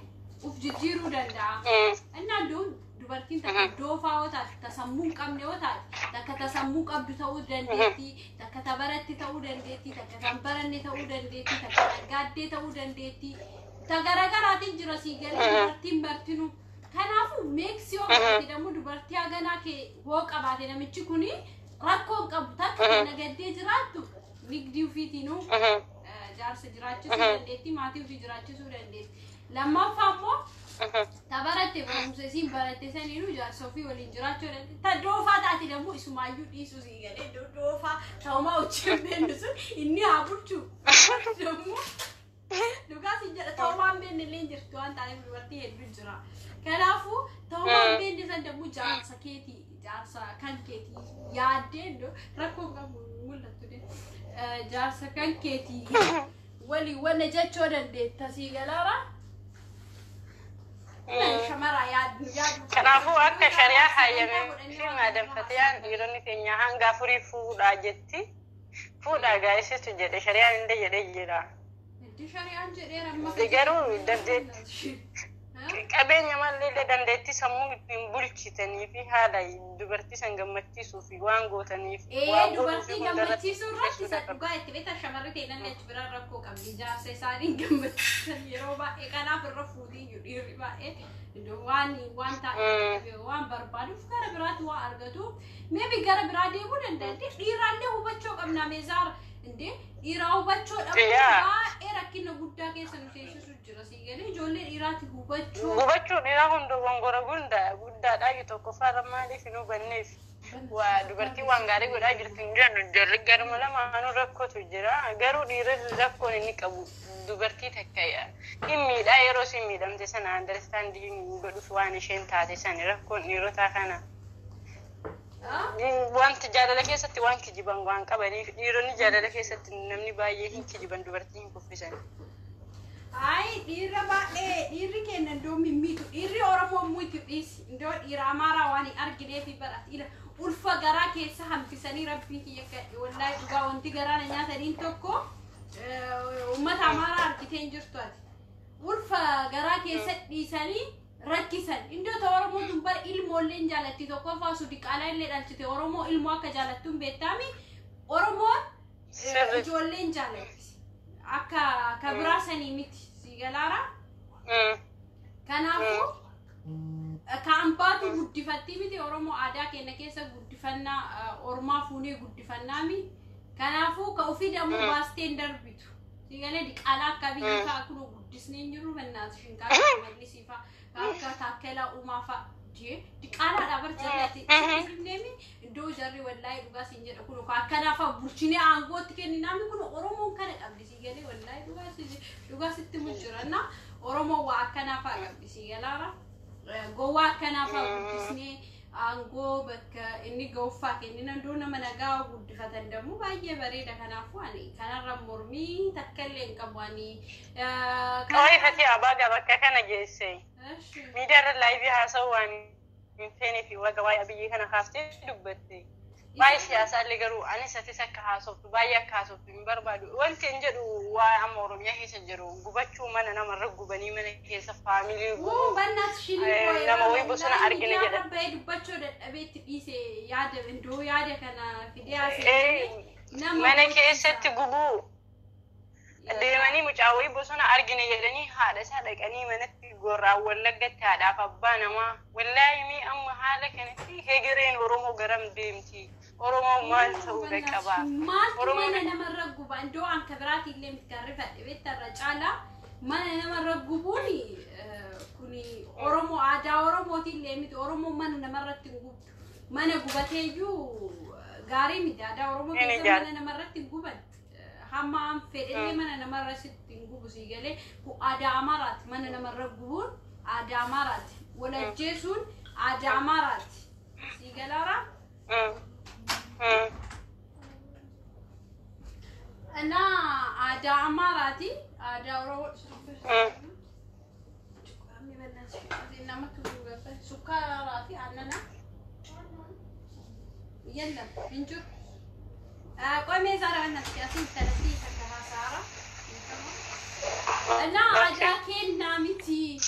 of jijjiiruu danda'a innaa ndoo dubartiin takka doofaa yoo taate tasammuu hin qabne yoo taate takka tasammuu qabdu ta'uu dandeetti takka tabaratti ta'uu dandeetti takka tambaranne ta'uu dandeetti takka nagaaddee ta'uu dandeetti tagaraagaraatiin jira sii galee dubartiin bartinu kanaafu meeksiyoo qabate dammoo dubartii haganaa kee hoo qabaate namichi kuni rakkoon qabu takka nagaddee jiraattu nigdii ufiitiinuu jaarsa jiraachisuu dandeetti maatii ufii jiraachisuu dandeetti lammaffaa immoo tabaratte barumsa isiin baratte saniinuu jaarsa ofii waliin jiraachuu dandeetti ta doofaa taate dammoo isumaayyuu dhiisuu sii galee doofaa ta'umaa hojii beendu sun inni haa bulchuu dammoo dhugaas hin jedha ta'umaan beenne illee hin jirtu waan taateef dubartii hedduu jira kanaafuu ta'umaan beenne san dammoo jaarsa keetii jaarsa kan keetii yaaddee ndoo rakkoo qabu mul'attu de jaarsa kan keetii walii wanna jechoo dandeetta sii galaara shamara yaadu kanaafuu akka shari'aa hayyamee fi maadanfatayaan dhiironni keenya hanga afurii fuudhaa jetti fuudhaa gaa'isitu jedhe shari'aan hinde jedhee jira shari'aan jedheera amma garuu dandeetti qabeenya mallee dandeetti sammuu ittiin bulchitanii fi haala dubartii san gammachiisuu fi waan gootaniif dubartii gammachiisuu irratti isa dhugaa itti beektaa shamarri ta'e achi biraan rakkoo qabdi jaarsa isaanii gammachiisan yeroo baay'ee kanaaf irra fuudhiyyuu dhiirri baay'ee waan taa'e waan barbaaduuf gara biraatti waa argatu meebi gara biraa deemuu dandeetti dhiiraallee hubachuu qabna meezaara inde dhiiraa hubachuu dhabu baay'ee rakkina guddaa keessa nu teessisu jira sii galee ijoollee dhiiraatti hubachuu dhiiraa hunda gongora guddaadhaa yoo tokko faara maaliif hin hubanneef waa dubartii waan gaarii godhaa jirti hin jennu jarri garuma lamaanuu rakkootu jira garuu dhiirri rakkoon inni qabu dubartii takka hin miidhaa yeroo isin miidhamte sana andarstaandii godhuuf waan isheen taate sana rakkoon dhiirotaa kana wanti jaalala keessatti waan kijiban waan qabaniif dhiironni jaalala keessatti namni baay'ee hin kijiban dubartii hin kuffisan Ai dhiirri baay'ee dhiirri keenya iddoo mimmiitu dhiirri Oromoo muytu dhiisi iddoo dhiira Amaaraa waan hin arginee fi badhaadhina ulfa garaa keessa hambisanii rabbii kiyya gadhi wallaahi dhugaa wanti garaa na nyaataniin tokko uummata Amaaraa argitee hin jirtu ati ulfa garaa keessa dhiisanii rakkisan iddoo ta Oromoo dumbar ilmoollee hin jaalatti tokko faasu diqaalaa illee dhalchite Oromoo ilmoo akka jaalattuun beektaami Oromoon ijoollee hin jaalatti akka kabira sanii miti sigalaara kanaafu kaambaatu guddifatti miti Oromoo aadaa keenya keessa guddifannaa Oromaa fuunee guddifannaami kanaafu ka ofii damuu baasteen darbitu sigalee diqaalaa akka biyyi fa'aa kun guddisneen jiru bannaas shinkaa mallisiifa akka taakkela uumafa diqaalaa dhabar jallatti nemi iddoo jarri wallaahi dhugaa siin jedha kun akkanaafa bulchinee aangootti kenninaami kun Oromoon kana qabdi sigalee wallaahi dhugaa sitti mujjiranna Oromoo waa akkanaafa qabdi sigalaara gowwaa akkanaafa guddisnee aangoo bakka inni gowwaa kennina iddoo nama nagaa guddifatan dammoo baay'ee bareeda kanaafu ani kanarra mormii takkallee hin qabu ani Kawai fati abaga bakka kana geesse. Miidiyaa live haasa'u waan feene fi waga waa'ee biyyi kana kaaftee dubbatte. Baay'ee siyaasaallee garuu anis atis akka haasoftu baay'ee akka haasoftu hin barbaadu. Wanti hin jedhu waa amma Oromiyaa keessa jiru gubachuu mana namarra gubanii mana keessa faamilii gubuu. Bannaas shinii nama wayii bosona argina jedha. Baay'ee dubbachuu dadhabeetti dhiisee yaada iddoo yaada kana fidee haasa'e. Mana keessatti gubuu. Deemanii mucaa wayii bosona argina jedhanii haadha isaa dhaqanii manatti gorraa wallaggatti haadhaaf abbaa namaa. Wallaahi mi amma haala kanatti hegereen Oromoo garam deemti. Oromoo maal ta'uu qaba. Maaltu mana namarra guba iddoo anka biraati illee mitgarrifadhe beektarra caalaa mana namarra gubuun kuni Oromoo aadaa Oromooti illee miti Oromoo mana namarratti hin gubdu. Mana gubateeyyuu gaarii miti aadaa Oromoo keessa mana namarratti hin guban. Hamma fedhee mana namarra sitti gubu sigale ku aadaa Amaaraati mana namarra gubuun aadaa Amaaraati walajjeesuun aadaa Amaaraati sigalaara ana aadaa Amaaraati aadaa Oromoo nama tuuga sukkaaraati annana yalla binju قومي زارة عنا سياسين ثلاثين كها سارة أنا عجاكين نامتي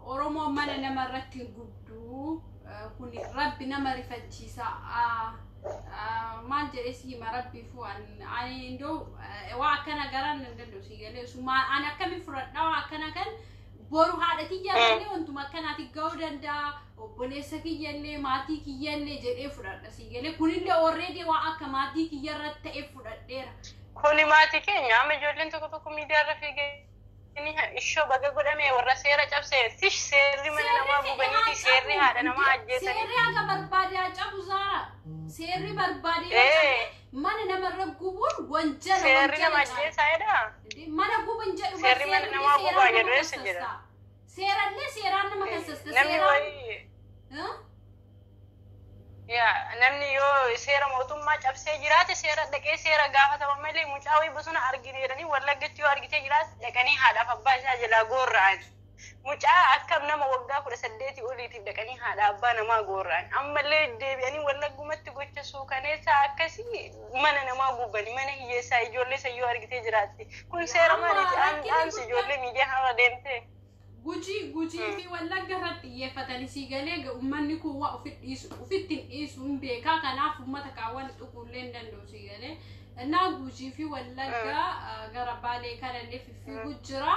أورومو مانا نمرت الجدو كوني ربي نمر فتشي ساعة ما جلسي ما ربي فو أن عندو وعكنا جران ندلو سيجلي سما أنا كم فرد نوع كنا كان boru haadha kiyyalle wantu makkanati gawdanda obboleessa kiyyalle maatii kiyyalle jedhee fudhadha sigale kunille already waa akka maatii kiyyarratti ta'e fudhadheera kuni maatii keenya amma ijoolleen tokko miidiyaarra fiiganii ishoo baga godhame warra seera cabsee tish seerri mana namaa gubaniiti seerri haadha namaa ajjeesanii seerri akka barbaade cabu zaara seerri barbaade mana namarra gubuun wanjala seerri nama ajjeesaayedha mana gubun jedhu seerri mana namaa gubaa jedhu eessa jira seerallee seeraan nama kasasta namni wayii namni yoo seera mootummaa cabsee jiraate seera dhaqee seera gaafatama malee mucaa wayii bosona argine jedhanii wallaggatti yoo argitee jiraate dhaqanii haadhaaf abbaa isaa jalaa goorra'an mucaa akkam nama waggaa 18 oliitiif dhaqanii haadha abbaa namaa goorra'an ammallee deebi'anii wallaggumatti gocha suukaneessaa akkasii mana namaa gubanii mana hiyyeessaa ijoollee sayyoo argitee jiraatte kun seera maaliiti aansi ijoollee miidiyaa haala deemtee guji fi wallagga irratti xiyyeeffatanii siigalee uummanni kun waa ofitti dhiisuun beekaa kanaaf uummata kaawwan xuqullee hin danda'u siigalee innaa guji fi wallagga gara baalee kanallee fiffiiguu jira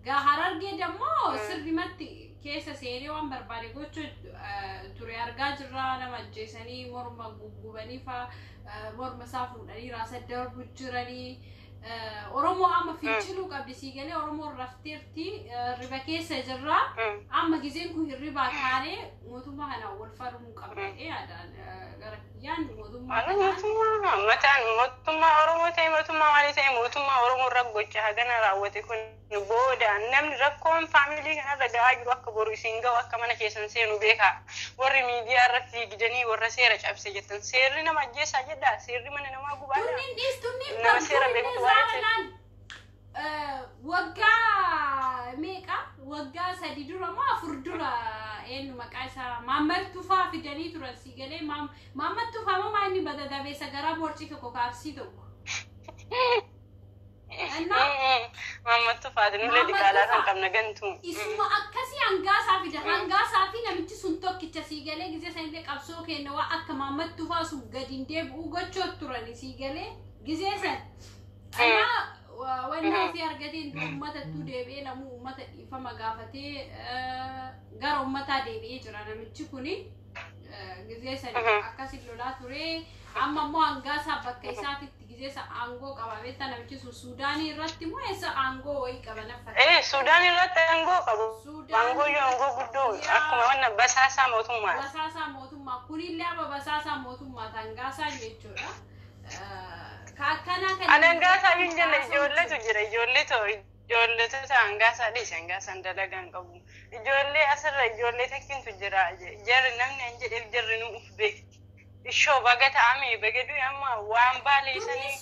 gaa harargee dammoo sirrimatti keessa seenee waan barbaade gochuu ture argaa jirra nama ajjeesanii morma gugubanii fa morma isaa fuudhanii raasa darbu jiranii Oromoo amma fiichiluu qabdi sigale Oromoo rafteerti riba keessa jirra amma gizeen kun hirriba kaane mootummaa kana wal farmuu qabdee yaadaan gara yaan mootummaa mataan mootummaa Oromoo ta'e mootummaa maali ta'e mootummaa Oromoo raggocha hagana raawwate kun booda namni rakkoon faamilii kana ragaa jiru akka boru isin gaw akka mana keessan seenu beeka warri miidiyaa irratti gidanii warra seera cabse jettan seerri nama ajjeesaa jedha seerri mana namaa gubaadha nama seera beektu eenyu maqaa isaa Maammal Tufaa fidanii turan si galee Maammal Tufaa moo inni badadabeessa gara borcii tokko kaabsii tokko. Maammal Tufaa nulle diqaalaa kan qabna gantu. Isuma akkasii hangaasaa fida hangaasaa fi namichi sun tokkicha si galee gizee sanillee qabsoo kenna waa akka Maammal Tufaa sun gadiin deebi'uu gochoo turani si galee gizee san. Wanna fi argatiin uummatatu deebi'ee lamu uummata dhiifama gaafatee gara uummataa deebi'ee jira namichi kuni gizee san akkasii lolaa ture amma immoo hangaasaa bakka isaatitti gizee san aangoo qaba beektaa namichi sun Suudaanii irratti moo eessa aangoo wayii qaba nafa Suudaanii irratti aangoo qabu aangoo yoo aangoo guddoo akkuma wanna basaasaa mootummaa kunillee amma basaasaa mootummaa hangaasaa jechuudha. Anangasa yunjana ijoollee tu jira ijoollee tu angasa dhis angasan dalagan qabu ijoollee asirra ijoollee takkin tu jira jarri namni an jedhe jarri nu uf beekti ishoo baga ta'ame bagadu amma waan baale isanii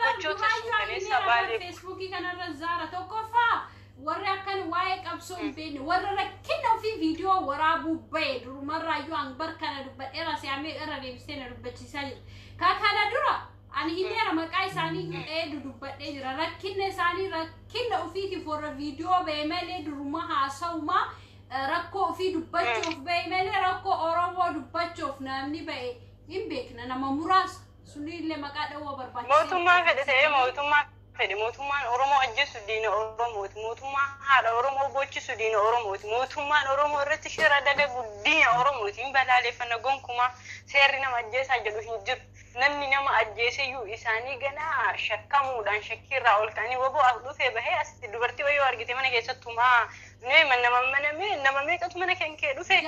gochoota suukaneessa baale Facebookii kanarra zaara tokkoffaa warra akkan waa'ee qabsoo hin beekne warra rakkina ofii viidiyoo waraabuu bahe durumarraayyuu hanbar kana dubbadheera si'amee irra deebistee na dubbachiisaa jira kana dura ani himera maqaa isaanii dubbadhee jira rakkinne isaanii rakkinna ofiitiif warra viidiyoo bahe malee duruma haasa'uma rakkoo ofii dubbachuuf bahe malee rakkoo Oromoo dubbachuuf namni bahe hin beekna nama muraasa sunillee maqaa dhawoo barbaachisa. Mootummaan fedhe ta'ee mootummaan Oromoo ajjeesu diina Oromooti mootummaan haadha Oromoo bochisu diina Oromooti mootummaan Oromoo irratti shira dalagu diina Oromooti hin balaaleffanna gonkumaa seerri nama ajjeesaa jedhu hin jiru. Namni nama ajjeeseyyuu isaanii ganaa shakkamuudhaan shakkiirraa ol ka'anii waboo as dhufee bahee asitti dubartii wayii argite mana keessattumaa nama meeqatu mana kee dhufe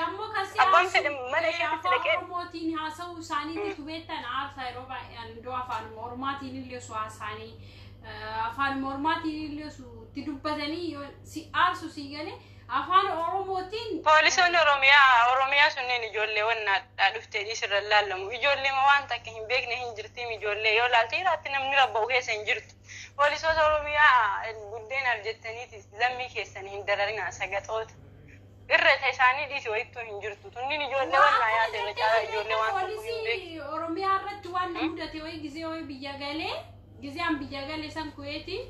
abbaan fedhe mana keessatti dhaqee Oromootiin haasa'uu isaaniitu beektan aarsaa yeroo baay'een iddoo afaan Oromaatiin illee su haasaanii afaan Oromaatiin illee su itti dubbatanii si aarsu si galee afaan Oromootiin poolisoonni Oromiyaa sunneen ijoollee wannaadhaa dhuftee dhiisirra laallamu ijoollee waan takka hin beekne hin jirtiin ijoollee yoo laalte iraatti namni rabba'u keessa hin jirtu poolisoota Oromiyaa buddeen arjettaniiti lammii keessan hin dararina sagaxoota irra isaanii dhiisi wayittuu hin jirtu tunniin ijoollee wannaa yaate irra caalaa ijoollee waan tokko hin beekne Oromiyaa irratti waan mudate wayii gizee wayii biyya galee gizeen biyya galee san kuweeti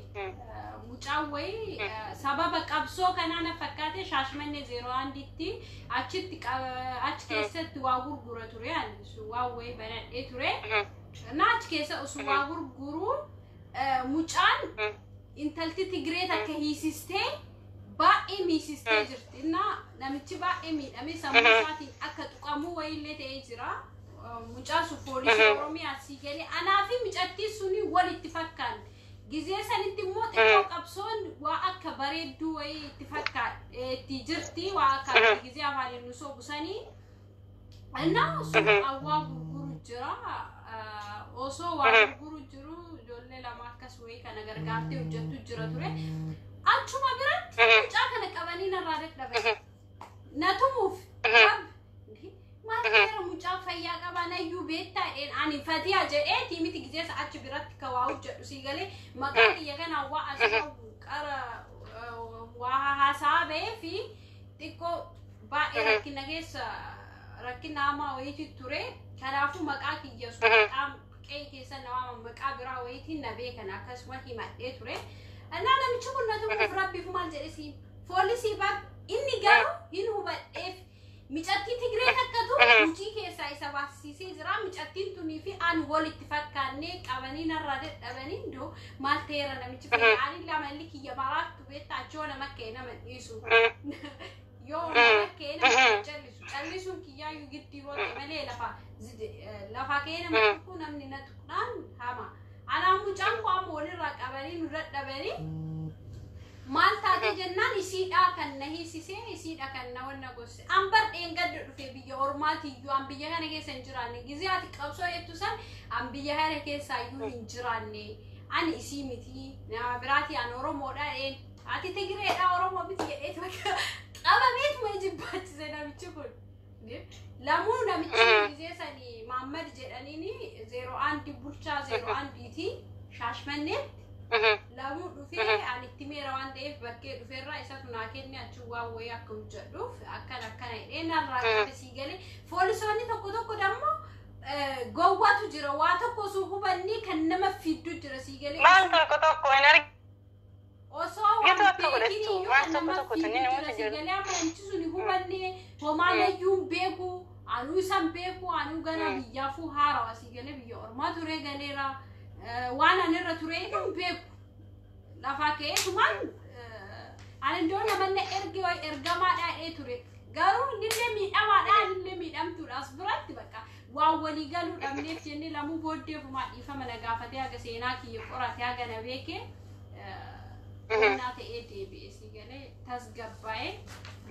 mucaawway sababa qabsoo kanaan fakkaate shaashmanne 01tti achi keessatti waa gurgura ture waawway banadhee ture naachi keessa osoo waa gurguru mucaan intalti Tigree takka hiisistee baay'ee miisistee jirti namichi baay'ee miidhamee sammuu isaatiin akka tuqamuu wayiillee ta'ee jira mucaa su poolisii Oromiyaa si galee anaa fi mucattii suni walitti fakkaanne gizee sanitti immoo xiqqoo qabsoon waa akka bareedduu wayii itti fakkaatti jirti waa akka gizee afaan nu soobusanii osoo waa gurguru jira osoo waa gurguru jiru ijoollee lama akkas wayii kana gargaartee hojjettu jira ture achuma biratti mucaa kana qabanii narraa dadhaban natumuuf maal mucaa fayyaa qabanayyuu beektaa ani Fatiyaa jedhee miti gizee achi biratti ka waa hojjedhu si galee maqaa kiyya kana waa asirra qara waa haasaa bahee fi xiqqoo baay'ee rakkina keessa rakkina hamaa wayiitu ture kanaafuu maqaa kiyya sun maqaa qe'ee keessa nama maqaa biraa wayiitiin na beekan akkasuma himadhee ture namichi kun natumuuf rabbiif maal jedhe si poolisii bar inni garuu hin hubadheef Micatti Tigree takkatu hojii keessaa isa baasisee jira micattiin tunii fi aan walitti fakkaannee qabanii narraa dadhabanii indoo maal ta'eera namichi fayyaan lamalli kiyya baraattu beektaa achoo nama kee nama dhiisu yoo nama kee nama callisuun kiyyaayyuu giddii roota malee lafa kee nama tuquu namni na tuqnaan hama anaa mucaan koo amma walirraa qabanii nu dadhabanii maal taate jennaan isiidhaa kan na hiisisee isiidha kan na wanna gosse ambar dheengadda dhufe biyya ormaatiyyuu an biyya kana keessa hin jiraanne gizee ati qabsoo jettu san an biyya kana keessaayyuu hin jiraanne ani isii miti nama biraati an Oromoodha ati Tigreedha Oromoo miti jedhee qabameetuma jibbaachise namichi kun lamuu namichi gizee sanii Maammad jedhaniini 01 bulchaa 01ti shaashmanneetti lamu dhufee ani itti meera waan ta'eef bakkee dhufeerraa isatu naa kenne achi waan wayii akka hojjedhuuf akkana hidhee narraa qabe sii galee poolisoonni tokko dammoo gowwaatu jira waa tokko osoo hubanni kan nama fiddu jira sii galee maal tokko hin argine osoo waan beekiniyyuu kan nama fiddu jira sii galee amma wanti suni hubanne homaalayyuun beeku anuu isan beeku anuu gana biyyaafuu haarawa sii galee biyya ormaa turee galeera waan anirra turee hin beeku lafa keetumaan ani ndoo namanne ergamaadhaa dhee ture garuu innillee miidhamaadhaa innillee miidhamtuudha as biratti bakka waan walii galuu dhabneef jennee lamuu booddeefumaa dhiifama na gaafatee haga seenaa kiyya qoratee haga na beekee naa ta'ee deebi'ee sii galee tasgabbaa'ee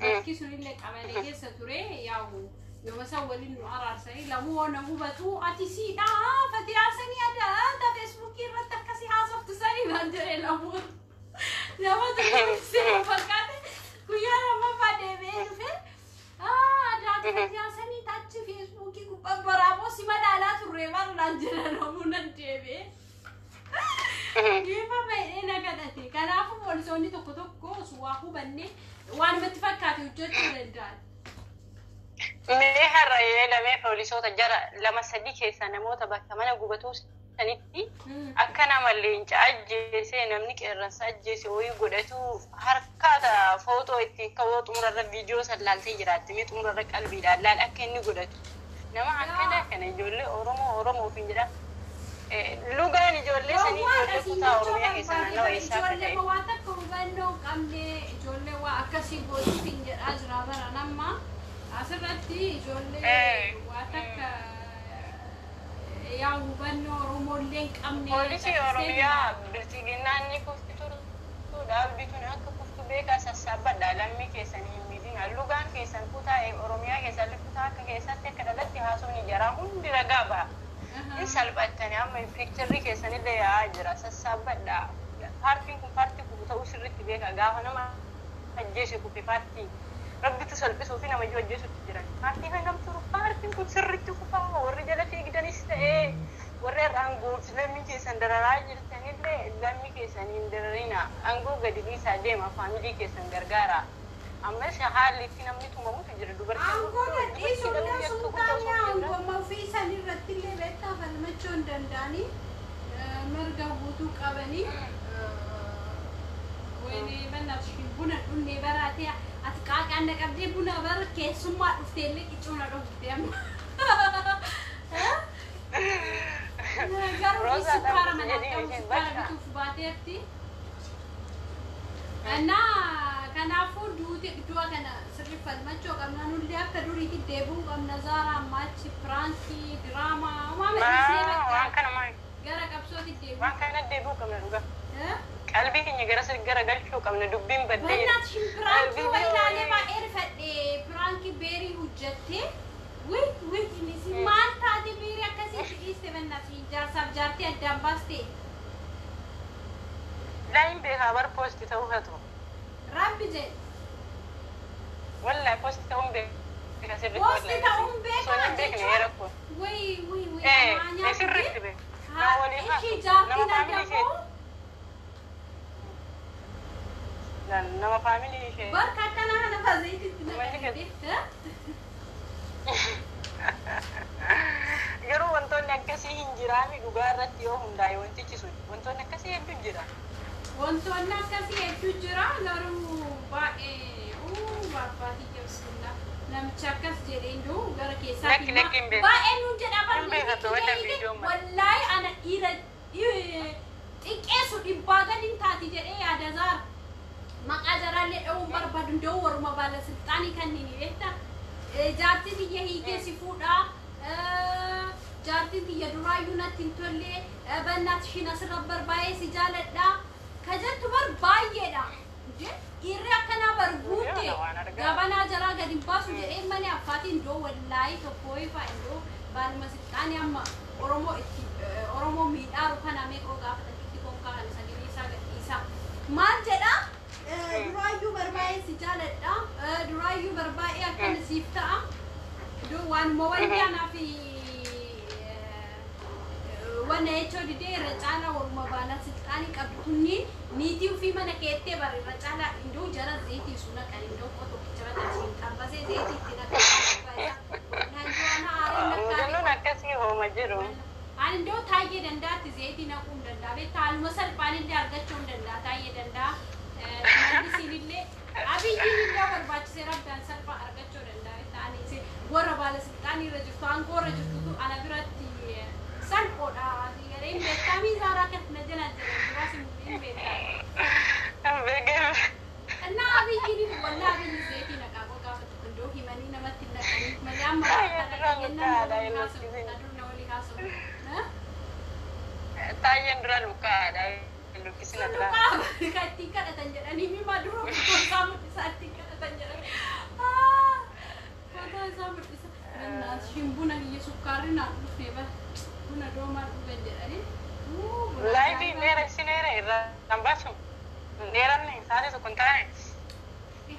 bakki sunillee qabalee keessa ture yaa'u yoo san waliin nu araarsanii lamuu na hubatu ati siidhaa fatiyaasanii ada feesbuukii irratti akkasii haasoftu sanii waan jedhee lamuu nama turisee fakkaate guyyaa lammaffaa deebi'ee dhufe ada fatiyaasanii tachi feesbuukii gubbaa baraaboo si madaalaa turree barnaan jedha lamuu nan deebi'ee dhiifa baay'ee na kadhate kanaafuu poolisoonni tokko waa hubanne waan namatti fakkaate hojjechuu danda'an. Mee har'ee lamee poolisoota jara lama sadii keessa namoota bakka mana gubatuu sanitti akka nama leenca ajjeesee namni qeerransa ajjeese wayii godhatu harkaata footoo ittiin ka'uu xumurarra viidiyoo san laaltee jiraatti mee xumurarra qalbiidhaan laal akka inni godhatu nama akkana ijoollee Oromoo ofiin jedha lugaan ijoollee sanii ijoollee kutaa Oromiyaa keessa naannoo eessaa akka ta'e ijoollee waan akka hubannoo qabne ijoollee waa akkasii gootuutiin jedhaa jira bara namma asirratti ijoollee waan akka yaa hubannoo Oromooillee hin qabne poolisii Oromiyaa bilchiginnaan ni kufti turuudhaaf bituun akka kuftu beekaa sassaabadha lammii keessanii hin miidhina lugaan keessan kutaa Oromiyaa keessan kutaa akka keessatti akka dhalatti haasuun ijaraa hundi ragaa ba'a. In salphattanii amma piikcharii keessanillee yaa'aa jira sassaabadha paartiin kun paartii kun ta'uu sirriitti beeka gaafa nama ajjeese kufe paartii rabbitu salphisuu fi nama ajjeesutti jiran paartii hangamtuu paartiin kun sirriitti kufaa warri jala fiigdanis ta'ee warri aangoof lammii keessan dararaa jirtanillee lammii keessan hin dararina aangoo gadi dhiisaa deema faamilii keessan gargaara ammas haalli itti namni tumamutu jira dubartiin aangoo gadhiisuudhaan sultaanii aangoo ofii isaanii irratti illee beektaa falmachuu hin danda'anii mirga guutuu qabanii wayne mannaaf buna dhunnee baraatee ati qaaqaan naqabdee buna bara keessummaa dhufteellee qicuuna dhufte amma garuu sukkaara manaaf sukkaara bituuf baateerti kanaafuu du'a kana sirriitti falmachuu qabna nullee akka duriitti deebi'uu qabna zaara ammachi piraankii diraamaa waan kana maal gara qabsootti deebi'uu waan kana deebi'uu qabna dhugaa qalbii keenya gara galchuu qabna dubbiin baddee Banaati piraankii waylaalee baay'ee rifadhe piraankii beerii hojjattee wi inisi maal taate beerii akkasitti dhiiste banaati jaarsaaf jaartee addaan baaste laayin beekaa bar poosti ta'uu hatu rabbi jedhe والله بوست تاون بك سر بوست تاون بك سوني بك نيركو وي ايه سرت بك لا ولي ما شي جارتي ندمو لا ما فاميلي شيء بركه كان انا فزيت يرو وانتون نكسي هنجرامي دوغارت يو هنداي وانتي تشسو وانتون نكسي يدو جرا وانتون نكسي يدو جرا غرو باي baati jabsuna namicha akkas jedhee indoo gara keessaatti baay'ee nuun jedha barnootii wallaahi ana dhiira xiqqeessu dhibbaa gadi taati jedhee yaada zaara maqaa jaraallee dha'uun barbaadu indoo waruma baala silxaanii kanneen beekta jaartii biyya hiikeessi fuudhaa jaartiin biyya duraayyuu natti hin tollee bannaatti ishiin asirra barbaayee si jaaladhaa ka jettu bar baay'eedha irra kana barguute gabana jara gadi baasu jedhee mani affaatiin doo wallaahi tokko ifa indoo baalma silxaanii amma oromoo miidhaaru kana meeqoo gaafatatti konkaa kan sagalee isaa gadhiisa maal jedha duraayyuu barbaayee si jaaladha duraayyuu barbaayee akkana siif ta'a doo waan mawayyaanaa fi wanna jechoo didee irra caalaa waruma baala silxaanii qabdu kunni niitii fi mana keettee barreera caalaa indoo jara zeetii suna kan indoo qoto jara taasiin xabbasee zeetii itti naqaa nanjoona aareen Mudannoon akkasii hooma jiru. Ani indoo taayee dandaatti zeetii naquu hin danda'a beektaa haaluma salphaan illee argachuu hin danda'a taayee danda'a mallisiin illee abiyyiin illee barbaachisee rabbaan salphaa argachuu danda'a beektaa ani warra baalasilxaanii irra jirtu aangoo irra jirtutu ana biratti salphoodha gareen beektaa miizaaraa kan na jalaan jiran duraas hin beektaa. Innaa abiyyiin walaa abiyyi zeetii naqaa qoqaafatu indoo himanii namatti naqanii malee amma kana kennaan na walii haasa'u. Taayeen dura lukaadha. Lukkisina dura. Lukaa kattiin kadhatan jedhanii mimaa dura gosaa mul'isa ittiin kadhatan jedhanii. Gosaa isaa mul'isa. Mannaas shimbuna biyya sukkaarri naan dhufee bara buna doomaa dhugan jedhanii. Laayifii dheera isineera irraa hambaasu. Dheeranne isaanii tokko hin taane.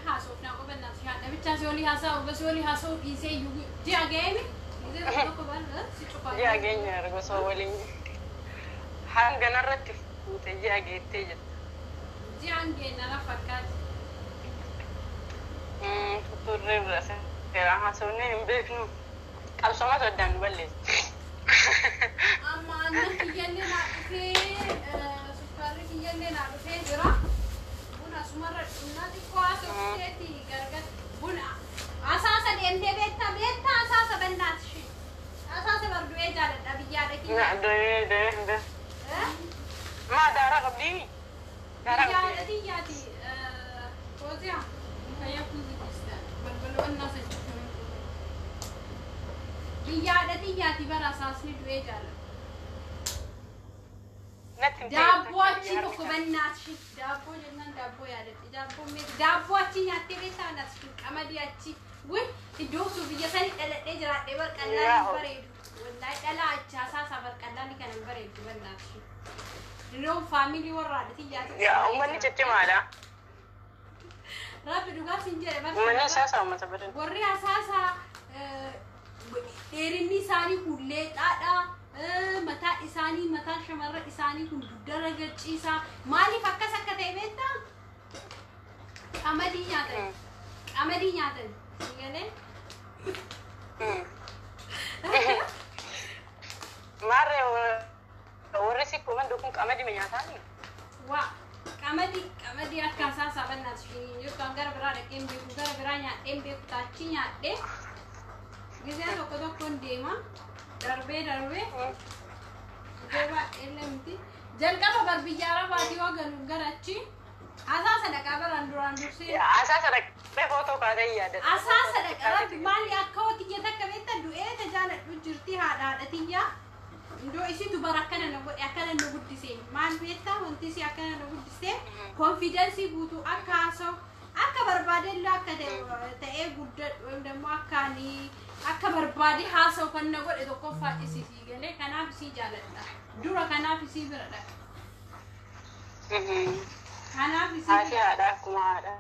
Haasoof naa qofannaaf shaadha bichaa si olii haasa'u gosa olii haasa'u dhiisee iyyuu ji'a ga'eemi. Ji'a geenya argosoo waliin. Hanga narratti fuute ji'a geettee jirta. Ji'aan geenya na fakkaata. Futurree bira seera haasofnee hin beeknu. Qabsoma soddaan nu balleessa. Amma aannan kiyyallee naa dhufee sukkaarri kiyyallee naa dhufee jira. Buna sumarra dhunnaa xiqqoo haasofteeti gargar buna asaasa deemtee beektaa asaasa bannaati shi. Asaasa bardu'ee jaaladha biyyaadha kiyya. Ma daara qabdi. Daara qabdi. Biyyaadha kiyyaati. Koosiya fayyaa kuusiista balbaloo annaa sajjifamee biyyaadha kiyyaati bara asaasni du'ee jaaladha. Daabboo achi tokko bannaati. Daabboo jennaan daabboo yaadadhe. Daabboo achi nyaattee beektaa naati qamadii achi. Wai iddoo sun biyya sanii dhaladhee jiraadhee barqallaan hin bareedu. Wallahi dhalaa achaa saasaa barqallaan kan hin bareedu bannaati. Dirroo faamilii warraadha xiyyaati. Yaa uummanni ciccimaadha. Rabbi dhugaas hin jedhe barqallaan. Uummanni asaasaa uummata bareedu. Warri asaasaa dheerinni isaanii hulleedhaadha. Mataa isaanii mataa shamarra isaanii kun dugdarra gachiisaa maaliif akkas akka ta'e beektaa? Qamadii nyaatan. Qamadii nyaatan. Galee? Maarree warri si kuman dukun qamadii ma nyaataani? Waa qamadii akka asaasaa bannaati shiniin jirtu an gara biraa dhaqeen beeku gara biraa nyaadheen beeku taachi nyaadhee gisee tokko tokkoon deema darbee deema elemti jalqaba bar biyya arabaati yoo galu garachi asaasa dhaqaa baraan duraan dursee asaasa dhaqee footoo kaatee yaadata. Asaasa dhaqaa rabbi maali akka hotiyya takka beekta du'ee tajaaladhu jirti haadhatiyyaa indoo isitu bara akkana na godhe akkana na guddisee maal beektaa wanti isii akkana na guddisee konfidensii guutuu akka haasa'u akka barbaadeen akka ta'ee guddadhu immoo akka barbaade haasa'u kan na godhe tokkoffaa isii galee kanaaf isii jaaladha dura kanaaf isii bira dhaqa. Kanaaf isii Haati haadha akkuma haadha.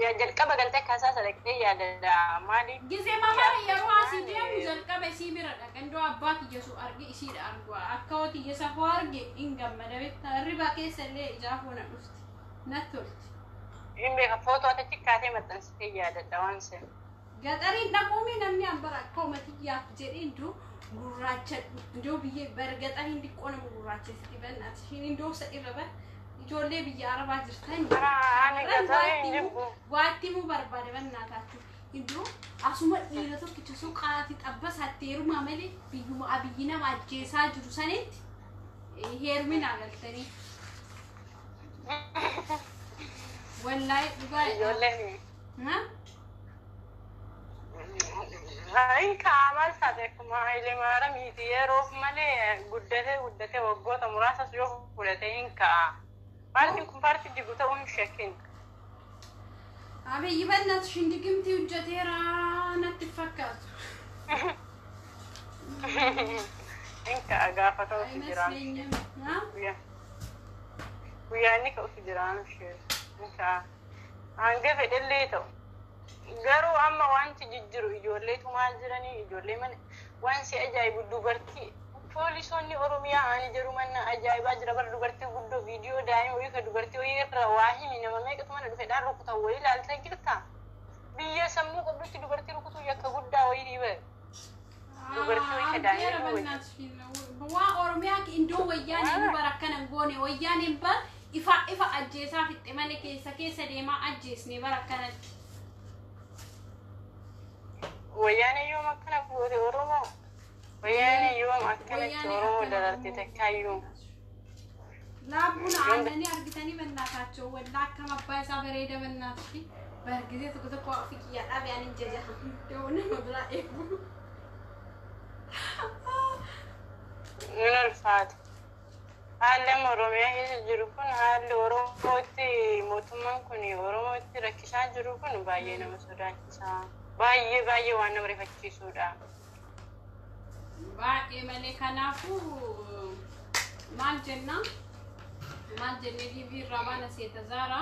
Ya jalqaba galtee akkaasaa sadaqtee yaadada maaliif? Gisee mamara yeroo asii deemu jalqaba isii bira dhaqa indoo abbaa kiyya su arge isiidha argu akka hoti iyya safoo arge hin gammada beektaa riba keessa illee ijaafoo na dhufti natti tolti. Hin beeka footoo ati kaatee maxxansitee yaadadha waan sen. Gaxariin dhaquumi namni ambara akka uummatiyyaaf jedhee indoo gurraacha indoo biyya bara gaxariin xiqqoo nama gurraachesitti bannaati ishiin indoo sa'irra bara. Ijoollee biyya arabaa jirtan waatti mu barbaade bannaataችሁ iddoo asuma dhiira tokkicha suqaati xabbas hatteerumaa malee biyyuma abiyyi nama ajjeesaa jiru sanitti heerumina galtanii wallahi dhugaa Ijoolleen. Ai kaamal taate akkuma Hayilee Maaramiiti yeroof malee guddatee waggoota muraasas yoo fudhate hin ka'a. Paartiin kun paartii jigu ta'uun shakkin. Abiyyi bannaatu shindigimtii hojjeteera natti fakkaatu. Inka gaafa ta'utu jira. Guyyaa inni ka'utu jira ishee. Inka hanga fedhellee ta'u. Garuu amma wanti jijjiru ijoolleetu maal jiranii ijoollee mana waan si ajaa'ibu dubartii poolisoonni Oromiyaa ani jiru manna ajaa'ibaa jira bara dubartii wallahi minama meeqatu mana dhufe dhaan rukuta wayii ilaaltee jirta biyya sammuu qabdutti dubartii rukutuu yakka guddaa wayii dhibe dubartii wayii kadaanii wayii waa oromiyaa indoo wayyaanee nu barakkanan goone wayyaaneen bar ifa ajjeesaa fixxe malee keessa deemaa ajjeesnee barakkanatti wayyaanee yoo makkana goote oromoo wayyaanee yoo makkanatti oromoo dararte takkaayyuu laabuna annani argitanii bannaataachoo wallaa akkam abbaa isaa bareeda bannaatti bargisee tokko afiqiyyaa dhabe anin jaja deewwan biraa eegu min ulfaate haalli oromiyaa keessa jiru kun haalli oromootti mootummaan kun oromootti rakkisaa jiru kun baay'ee nama sodaachisaa baay'ee waan nama rifachiisuudha baay'ee malee kanaafuu maal jennaa maal jennee liivii irraa baana seeta zaara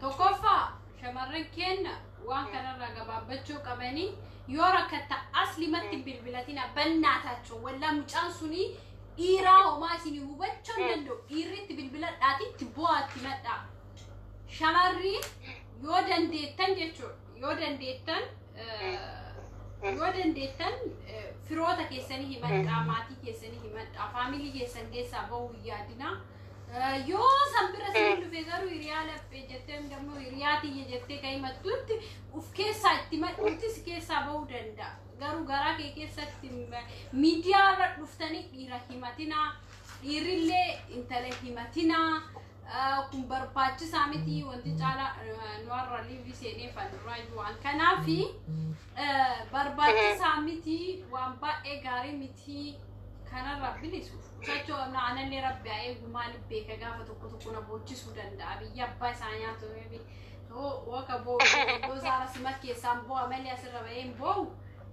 tokkoffaa shamarran keenya waan kanarraa gabaabbachuu qabanii yoo rakkatta aslimatti bilbilatina bannaataachoo wallaa mucaan sunii dhiiraa homaa isinii hubachuu hin danda'u dhiirritti bilbiladhaatitti bu'aatti madhaa shamarri yoo dandeettan jechuudha yoo dandeettan firoota keessanii himadhaa maatii keessanii himadhaa faamilii keessan keessaa bahuu yaadina yoo sanbira sin dhufe garuu hiriyaa laphee jettee dammoo hiriyaa tiyya jettee ka himattutti uf keessaa itti madhuutis keessaa bahuu danda'a garuu garaa kee keessatti miidiyaa irra dhuftanii dhiira himatinaa dhiirrillee intala himatinaa kun barbaachisaa miti wanti caalaa nuwarra liivii seenee fannuraayyuu waan kanaafi barbaachisaa miti waan baay'ee gaarii miti kanarra bilisuuf sochoo anallee rabbi eegu maaliif beeka gaafa tokko na boochisuu danda'a biyya abbaa isaa nyaatu waka boo zaara sima keessaan boo amalee asirra baheen boo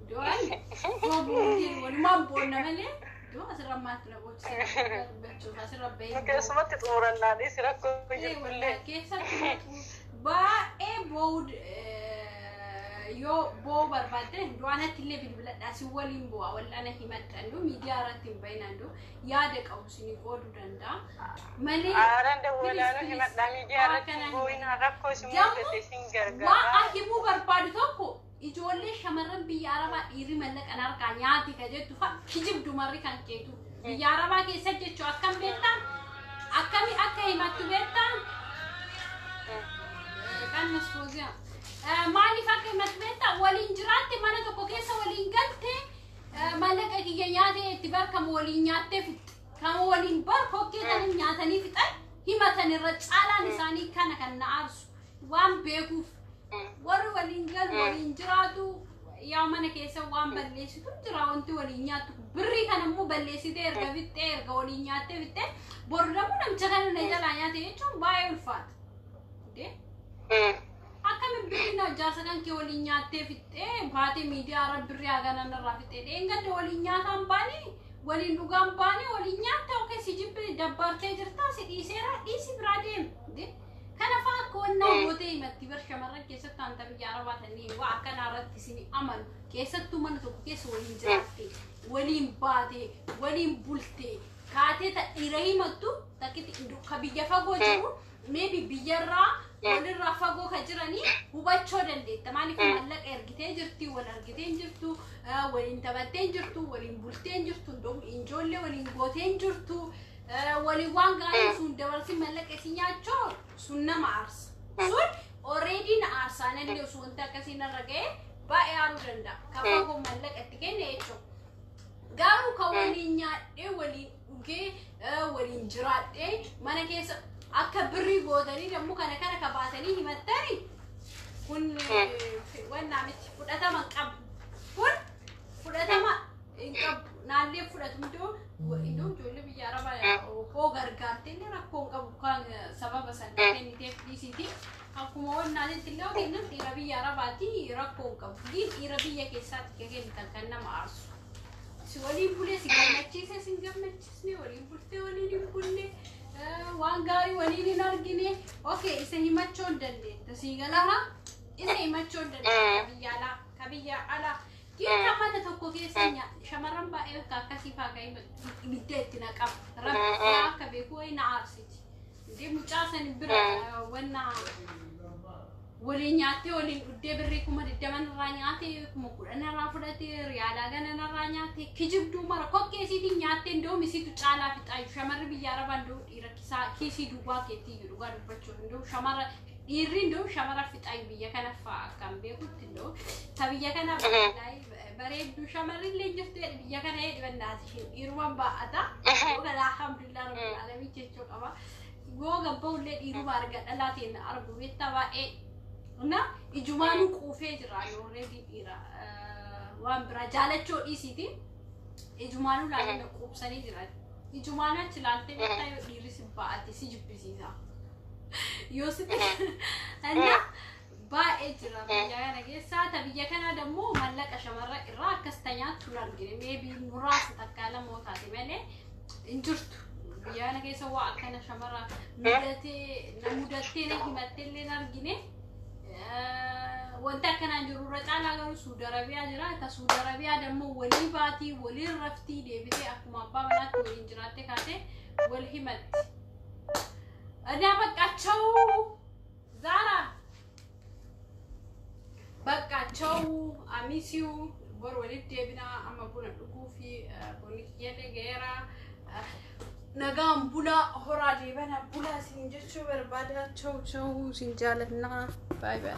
doon boo buutiin walumaan boonna malee do asirra maatti na boochisuu asirra baheen keessumatti xumurannaanis rakkoo jirtullee keessatti baay'ee bood yoo boo barbaadde du'aanatti illee bilbiladhaa si waliin bu'aa wallana himadhannu miidiyaa irratti hin bahinandu yaada qabu sinii qooduu danda'a malee aarande walaanu himadhaa miidiyaa irratti bu'ina rakkoo si mudate sin gargaara waan himuu barbaadu tokko ijoollee shamarran biyya arabaa dhiirri mallaqan harkaa nyaati ka jettu kijibdu marri kan keetu biyya arabaa keessa jechuu akkam beektaan akkami akka himattu beektaan kan nasfooziyaa maaliif akka himatmeetta waliin jiraatte mana tokko keessa waliin galte mallaqa kiyya nyaatee itti barkamu waliin nyaattee fixxe kama waliin barkokkeetanii nyaatanii fixan himatan irra caalaan isaanii kana kan na aarsu waan beekuuf warri waliin galu waliin jiraatu yaa mana keessa waan balleessitu jira wanti waliin nyaattu birrii kan ammoo balleessitee erga fixxee erga waliin nyaattee fixxee boru dammoo namicha kana na jalaa nyaate jechuun baay'ee ulfaata akkami birriin jaarsa kan kee waliin nyaattee fixxee baatee miidiyaa irra birrii haganan irraa fixxee dheengadde waliin nyaataan baanii waliin dhugaan baanii waliin nyaatte okkee si jibbi dabbartee jirtaa si dhiiseera dhiisi biraa deemi kana fa'aa akka wannaa gootee himatti bar shamarran keessatti hanta biyya arabaatanii waa akkanaa irratti isin amanu keessattuu mana tokko keessa waliin jiraatte waliin baatee waliin bultee kaatee ta dhiira himattu takkitti ka biyya fagoo jiru maybe biyyarraa walirraa fagoo ka jiranii hubachuu dandeetta maaliif mallaqa ergitee jirti wal argitee jirtu waliin taphattee jirtu waliin bultee jirtu ijoollee waliin gootee jirtu waliin waan gaarii sun dabarsi mallaqa si nyaachoo sun nama aarsa sun already na aarsaanillee osoo wanti akkasii narra ga'e baay'ee aaruu danda'a ka fagoo mallaqa itti kenne jechuudha garuu ka waliin nyaadhee waliin dhugee waliin jiraadhee mana keessa akka birrii gootanii dammoo kana ka baatanii himattanii kun wannaa miti fudhatama qabu kun fudhatama hin qabu naallee fudhatumtoo ijoollee biyya arabaa hoo gargaartee illee rakkoo hin qabu kan sababa sana kenniteef dhiisiti akkuma wannaatitti illee kennan dhiira biyya arabaati rakkoo hin qabu dhiira biyya keessaatti kennitan kan nama aarsu si waliin bulee si gammachiise si gammachiisne waliin bultee waliin hin bulle waan gaarii waliin hin argine okay isa himachuu dandeetta si galaha isa himachuu dandeetta ka biyya alaa kiita mana tokko keessa shamarran baay'ee akkasii faa ka ibidda itti naqabu rabbi akka beeku wayi na aarsiti دي مجاسن برا ونا ولينياتي ولين قدي بريكم الدمن رانياتي كمقول أنا رافضتي ريالا أنا رانياتي كجيب دو مرة كوك كيسي دي نياتي دو مسي تجعل في تعيش شمر بيجارة بندو إيركيسا كيسي دوبا كتير دوبا دبتشون دو شمر إيرين دو شمر في تعيش بيجا كنا فكم بيكون تدو تبيجا كنا بريد دو شمر اللي جفتي بيجا كنا يبنازين إيروان بعدا وكذا الحمد لله رب العالمين تشوف أما وقا بقول لي إيرو بارجع لا تين أربعة بيتوا نا إجمالو كوفي جراني already إيرا وان برجالة شو إيسيتي إجمالو لا نكوب سني جراني إجمالو تلالتي بيتا إيريس بعدي سيجب بيزا يوسف أنا باء جراني يعني كي ساعة بيجي كنا دمو ملك أشمرة إراك استنيات تولان جري ميبي نراس تكلم وكاتي ملي إنجرت يعني كي سواء كنا شمرة مدتي نهمتي لنا الجنيه وانت كان جرورة على غير سعودي عربية جرا كسعودي عربية دمو ولي باتي ولي رفتي دي بتي أكو مابا منات ولي جراتي كاتي والهمت أنا بقى زارا بقى I miss you بور ولي تبينا أما بونا في بوني كيالي غيرا نقام بولا هورا دي بنا بولا سنجت شو بربادها تشو سنجالنا باي باي